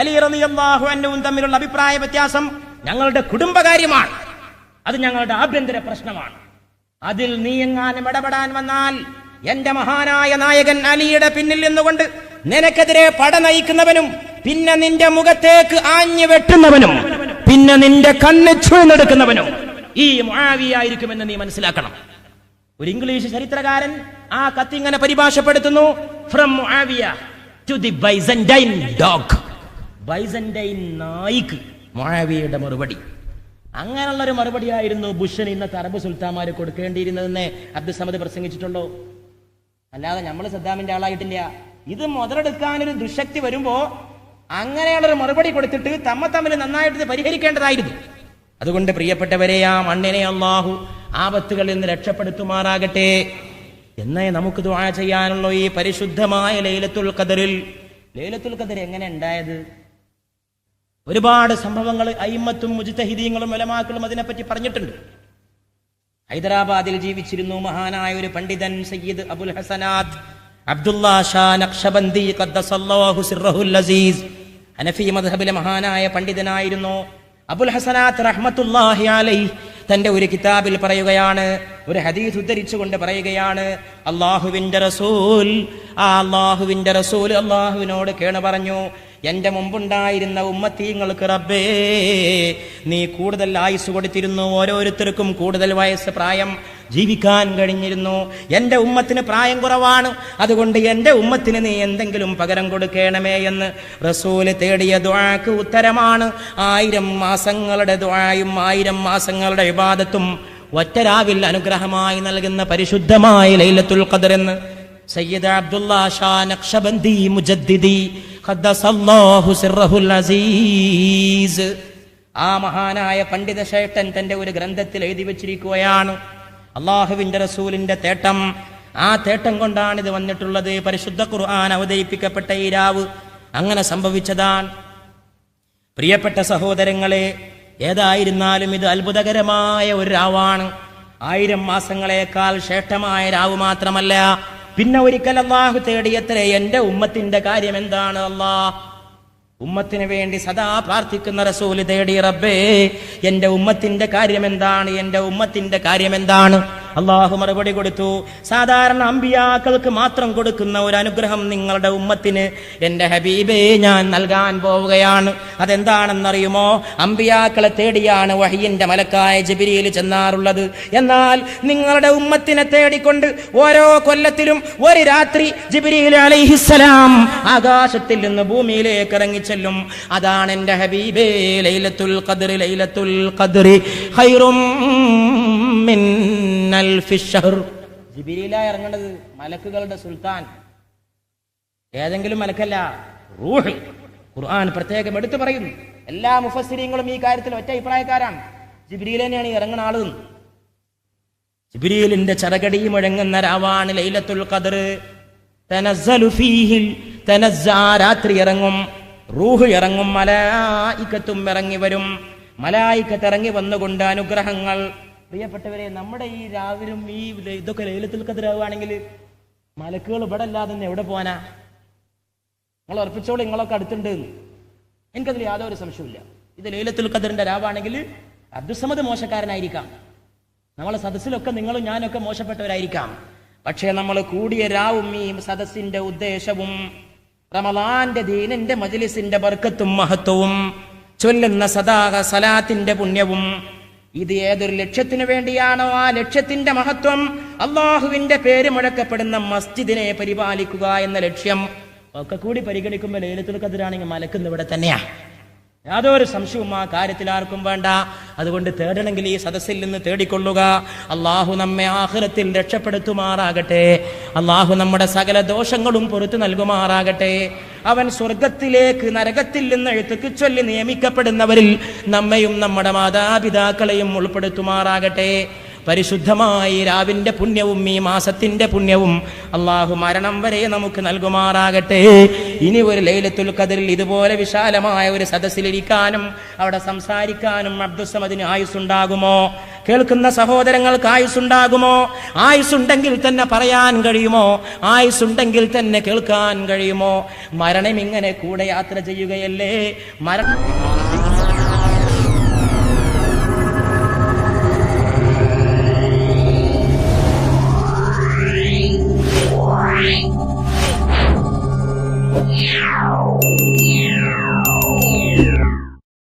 അലി റളിയല്ലാഹു അൻഹുവും തമ്മിലുള്ള അഭിപ്രായ വ്യത്യാസം ഞങ്ങളുടെ കുടുംബകാര്യമാണ്, അത് ഞങ്ങളുടെ ആഭ്യന്തര പ്രശ്നമാണ്. അതിൽ നീ എങ്ങാനും ഇടപെടാൻ വന്നാൽ എന്റെ മഹാനായ നായകൻ അലിയുടെ പിന്നിൽ നിന്നുകൊണ്ട് നിനക്കെതിരെ പട നയിക്കുന്നവനും, പിന്നെ നിന്റെ മുഖത്തേക്ക് ആഞ്ഞു വെട്ടുന്നവനും, പിന്നെ നിന്റെ കണ്ണ് ചുഴന്നെടുക്കുന്നവനും ഈ മുആവിയ ആയിരിക്കുമെന്ന് നീ മനസ്സിലാക്കണം. ഒരു ഇംഗ്ലീഷ് ചരിത്രകാരൻ ആ കത്തിങ്ങനെ പരിഭാഷപ്പെടുത്തുന്നു, from Muawiya to the Byzantine dog. Byzantine നായിക്ക് മുആവിയയുടെ മറുപടി. അങ്ങനെയുള്ളൊരു മറുപടിയായിരുന്നു ബുഷിന് ഇന്നത്തെ അറബ് സുൽത്താന്മാര് കൊടുക്കേണ്ടിയിരുന്നതെന്ന് അബ്ദുൽ സമദ് പ്രസംഗിച്ചിട്ടുള്ളൂ. അല്ലാതെ നമ്മൾ സദ്ദാമിന്റെ ആളായിട്ടില്ല. ഇത് മുതലെടുക്കാനൊരു ദുശക്തി വരുമ്പോ അങ്ങനെയുള്ളൊരു മറുപടി കൊടുത്തിട്ട് തമ്മിൽ നന്നായിട്ട് പരിഹരിക്കേണ്ടതായിരുന്നു. അതുകൊണ്ട് പ്രിയപ്പെട്ടവരെ, ആ മണ്ണിനെ അല്ലാഹു ആപത്തുകളിൽ നിന്ന് രക്ഷപ്പെടുത്തുമാറാകട്ടെ എന്നേ നമുക്ക് ദുആ ചെയ്യാനുള്ള. ഈ പരിശുദ്ധമായ ലൈലത്തുൽ ഖദറിൽ ലൈലത്തുൽ ഖദർ എങ്ങനെ ഉണ്ടായത്? ഒരുപാട് സംഭവങ്ങൾ അയിമ്മത്തും മുജ്തഹിദീങ്ങളും ഉലമാക്കളും അതിനെപ്പറ്റി പറഞ്ഞിട്ടുണ്ട്. ഹൈദരാബാദിൽ ജീവിച്ചിരുന്നു മഹാനായ ഒരു പണ്ഡിതൻ സയ്യിദ് അബുൽ ഹസനാത്ത് അബ്ദുല്ലാ ഷാ നഖ്ശബന്ദി ഖദ്ദസല്ലാഹു സിർറഹുൽ അസീസ്. ഹനഫി മദ്ഹബിലെ മഹാനായ പണ്ഡിതനായിരുന്നു അബുൽ ഹസനാത്ത് റഹ്മത്തുള്ളാഹി അലൈഹി. തന്റെ ഒരു കിതാബിൽ പറയുകയാണ്, ഒരു ഹദീസ് ഉദ്ധരിച്ചുകൊണ്ട് പറയുകയാണ്, അള്ളാഹുവിന്റെ റസൂൽ അള്ളാഹുവിനോട് കേണു പറഞ്ഞു, എന്റെ മുമ്പുണ്ടായിരുന്ന ഉമ്മത്തീങ്ങൾക്ക് റബ്ബേ നീ കൂടുതൽ ആയുസ് കൊടുത്തിരുന്നു, ഓരോരുത്തർക്കും കൂടുതൽ വയസ്സ് പ്രായം ജീവിക്കാൻ കഴിഞ്ഞിരുന്നു. എന്റെ ഉമ്മത്തിന് പ്രായം കുറവാണ്, അതുകൊണ്ട് എന്റെ ഉമ്മത്തിന് നീ എന്തെങ്കിലും പകരം കൊടുക്കണമേ എന്ന് റസൂല് തേടിയ ദുആക്ക് ഉത്തരമാണ് 1000 മാസങ്ങളുടെ ദുആയും 1000 മാസങ്ങളുടെ ഇബാദത്തും ഒറ്റ രാവിൽ അനുഗ്രഹമായി നൽകുന്ന പരിശുദ്ധമായ ലൈലത്തുൽ ഖദർ എന്ന് സയ്യിദ് അബ്ദുല്ലാ ഷാ നഖ്ശബന്ദി മുജദ്ദിദി ഖദ്ദസല്ലാഹു സിർറഹുൽ അസീസ് ആ മഹാനായ പണ്ഡിത ശ്രേഷ്ഠൻ തന്റെ ഒരു ഗ്രന്ഥത്തിൽ എഴുതി വെച്ചിരിക്കുകയാണ് അള്ളാഹുവിന്റെ റസൂലിന്റെ തേട്ടം. ആ തേട്ടം കൊണ്ടാണ് ഇത് വന്നിട്ടുള്ളത്. പരിശുദ്ധ ഖുർആൻ അവതരിപ്പിക്കപ്പെട്ട ഈ രാവ് അങ്ങനെ സംഭവിച്ചതാണ്. പ്രിയപ്പെട്ട സഹോദരങ്ങളെ, ഏതായിരുന്നാലും ഇത് അത്ഭുതകരമായ ഒരു രാവാണ്. 1000 മാസങ്ങളെക്കാൾ ശ്രേഷ്ഠമായ രാവ് മാത്രമല്ല, പിന്നെ ഒരിക്കൽ അള്ളാഹു തേടിയത്രേ എന്റെ ഉമ്മത്തിന്റെ കാര്യം എന്താണ്. ഉമ്മത്തിന് വേണ്ടി സദാ പ്രാർത്ഥിക്കുന്ന റസൂല് തേടി, റബ്ബേ എന്റെ ഉമ്മത്തിന്റെ കാര്യം എന്താണ്, എന്റെ ഉമ്മത്തിന്റെ കാര്യം എന്താണ്. അള്ളാഹു മറുപടി കൊടുത്തു, സാധാരണ അമ്പിയാക്കൾക്ക് മാത്രം കൊടുക്കുന്ന ഒരു അനുഗ്രഹം നിങ്ങളുടെ ഉമ്മത്തിന് എന്റെ ഹബീബേ ഞാൻ നൽകാൻ പോവുകയാണ്. അതെന്താണെന്നറിയുമോ? അമ്പിയാക്കളെ തേടിയാണ് വഹയിന്റെ മലക്കായ ജിബ്രീൽ ചെന്നാറുള്ളത്. എന്നാൽ നിങ്ങളുടെ ഉമ്മത്തിനെ തേടിക്കൊണ്ട് ഓരോ കൊല്ലത്തിലും ഒരു രാത്രി ജിബ്രീൽ അലൈഹിസ്സലാം ആകാശത്തിൽ നിന്ന് ഭൂമിയിലേക്ക് ഇറങ്ങിച്ചെല്ലും. അതാണ് എന്റെ ഹബീബേ ലൈലത്തുൽ ഖദ്ർ. ലൈലത്തുൽ ഖദ്രി ഖൈറും മിൻ അൽഫി ശഹർ. ജിബ്രീലാ ഇറങ്ങേണ്ടത്, മലക്കുകളുടെ സുൽത്താൻ, ഏതെങ്കിലും മലക്കല്ല, റൂഹ്. ഖുർആൻ പ്രത്യേകം എടുത്തു പറയുന്നു. എല്ലാ മുഫസ്സിരീങ്ങളും ഈ കാര്യത്തിൽ ഒറ്റ അഭിപ്രായക്കാരാണ്. ജിബ്രീൽ തന്നെയാണ് ഇറങ്ങുന്ന ആള്. ജിബ്രീലിന്റെ ചറകടി മുഴങ്ങുന്ന രാവാണ് ലൈലത്തുൽ ഖദ്ർ. തനസ്സലു ഫീഹിൽ രാത്രി ഇറങ്ങും, റൂഹ് ഇറങ്ങും, മലായികത്തും ഇറങ്ങി വരും. മലായികത്ത് ഇറങ്ങി വന്നുകൊണ്ട് അനുഗ്രഹങ്ങൾ. പ്രിയപ്പെട്ടവരെ, നമ്മുടെ ഈ രാവിലും ഈ ഇതൊക്കെ ലൈലത്തുൽ ഖദ്ർ ആവുകയാണെങ്കിൽ മലക്കുകൾ ഇവിടെ അല്ലാതെ എവിടെ പോകാനാ? നിങ്ങൾ ഉറപ്പിച്ചോളൂ, നിങ്ങളൊക്കെ അടുത്തുണ്ട്. എനിക്കതിൽ യാതൊരു സംശയമില്ല. ഇത് ലൈലത്തുൽ ഖദ്റിന്റെ രാവാണെങ്കിൽ അബ്ദുസ്സമദ് മോശക്കാരനായിരിക്കാം, നമ്മളെ സദസ്സിലൊക്കെ നിങ്ങളും ഞാനൊക്കെ മോശപ്പെട്ടവരായിരിക്കാം. പക്ഷേ നമ്മൾ കൂടിയ രാവും ഈ സദസ്സിന്റെ ഉദ്ദേശവും റമളാന്റെ ദീനിന്റെ മജ്ലിസിന്റെ ബർക്കത്തും മഹത്വവും ചൊല്ലുന്ന സദാക സലാത്തിന്റെ പുണ്യവും, ഇത് ഏതൊരു ലക്ഷ്യത്തിനു വേണ്ടിയാണോ ആ ലക്ഷ്യത്തിന്റെ മഹത്വം, അള്ളാഹുവിന്റെ പേര് മുഴക്കപ്പെടുന്ന മസ്ജിദിനെ പരിപാലിക്കുക എന്ന ലക്ഷ്യം ഒക്കെ കൂടി പരിഗണിക്കുമ്പോൾ ലൈലത്തുൽ ഖദ്റാണെങ്കിൽ മലക്കുന്ന ഇവിടെ തന്നെയാ. യാതൊരു സംശയവും ആ കാര്യത്തിൽ ആർക്കും വേണ്ട. അതുകൊണ്ട് തേടണമെങ്കിൽ ഈ സദസ്സിൽ നിന്ന് തേടിക്കൊള്ളുക. അള്ളാഹു നമ്മെ ആഖിറത്തിൽ രക്ഷപ്പെടുത്തുമാറാകട്ടെ. അള്ളാഹു നമ്മുടെ സകല ദോഷങ്ങളും പുറത്തു നൽകുമാറാകട്ടെ. അവൻ സ്വർഗത്തിലേക്ക് നരകത്തിൽ നിന്ന് എഴുത്തുക്ക് ചൊല്ലി നിയമിക്കപ്പെടുന്നവരിൽ നമ്മയും നമ്മുടെ മാതാപിതാക്കളെയും ഉൾപ്പെടുത്തുമാറാകട്ടെ. പരിശുദ്ധമായി രാവിന്റെ പുണ്യവും ഈ മാസത്തിന്റെ പുണ്യവും അള്ളാഹു മരണം വരെ നമുക്ക് നൽകുമാറാകട്ടെ. ഇനി ഒരു ലൈലത്തുൽ ഖദ്റിൽ ഇതുപോലെ വിശാലമായ ഒരു സദസ്സിലിരിക്കാനും അവിടെ സംസാരിക്കാനും അബ്ദുസ്സമദിന് ആയുസ്സുണ്ടാകുമോ? കേൾക്കുന്ന സഹോദരങ്ങൾക്ക് ആയുസ്സുണ്ടാകുമോ? ആയുസ്സുണ്ടെങ്കിൽ തന്നെ പറയാൻ കഴിയുമോ? ആയുസ്സുണ്ടെങ്കിൽ തന്നെ കേൾക്കാൻ കഴിയുമോ? മരണം ഇങ്ങനെ കൂടെ യാത്ര ചെയ്യുകയല്ലേ. മരണം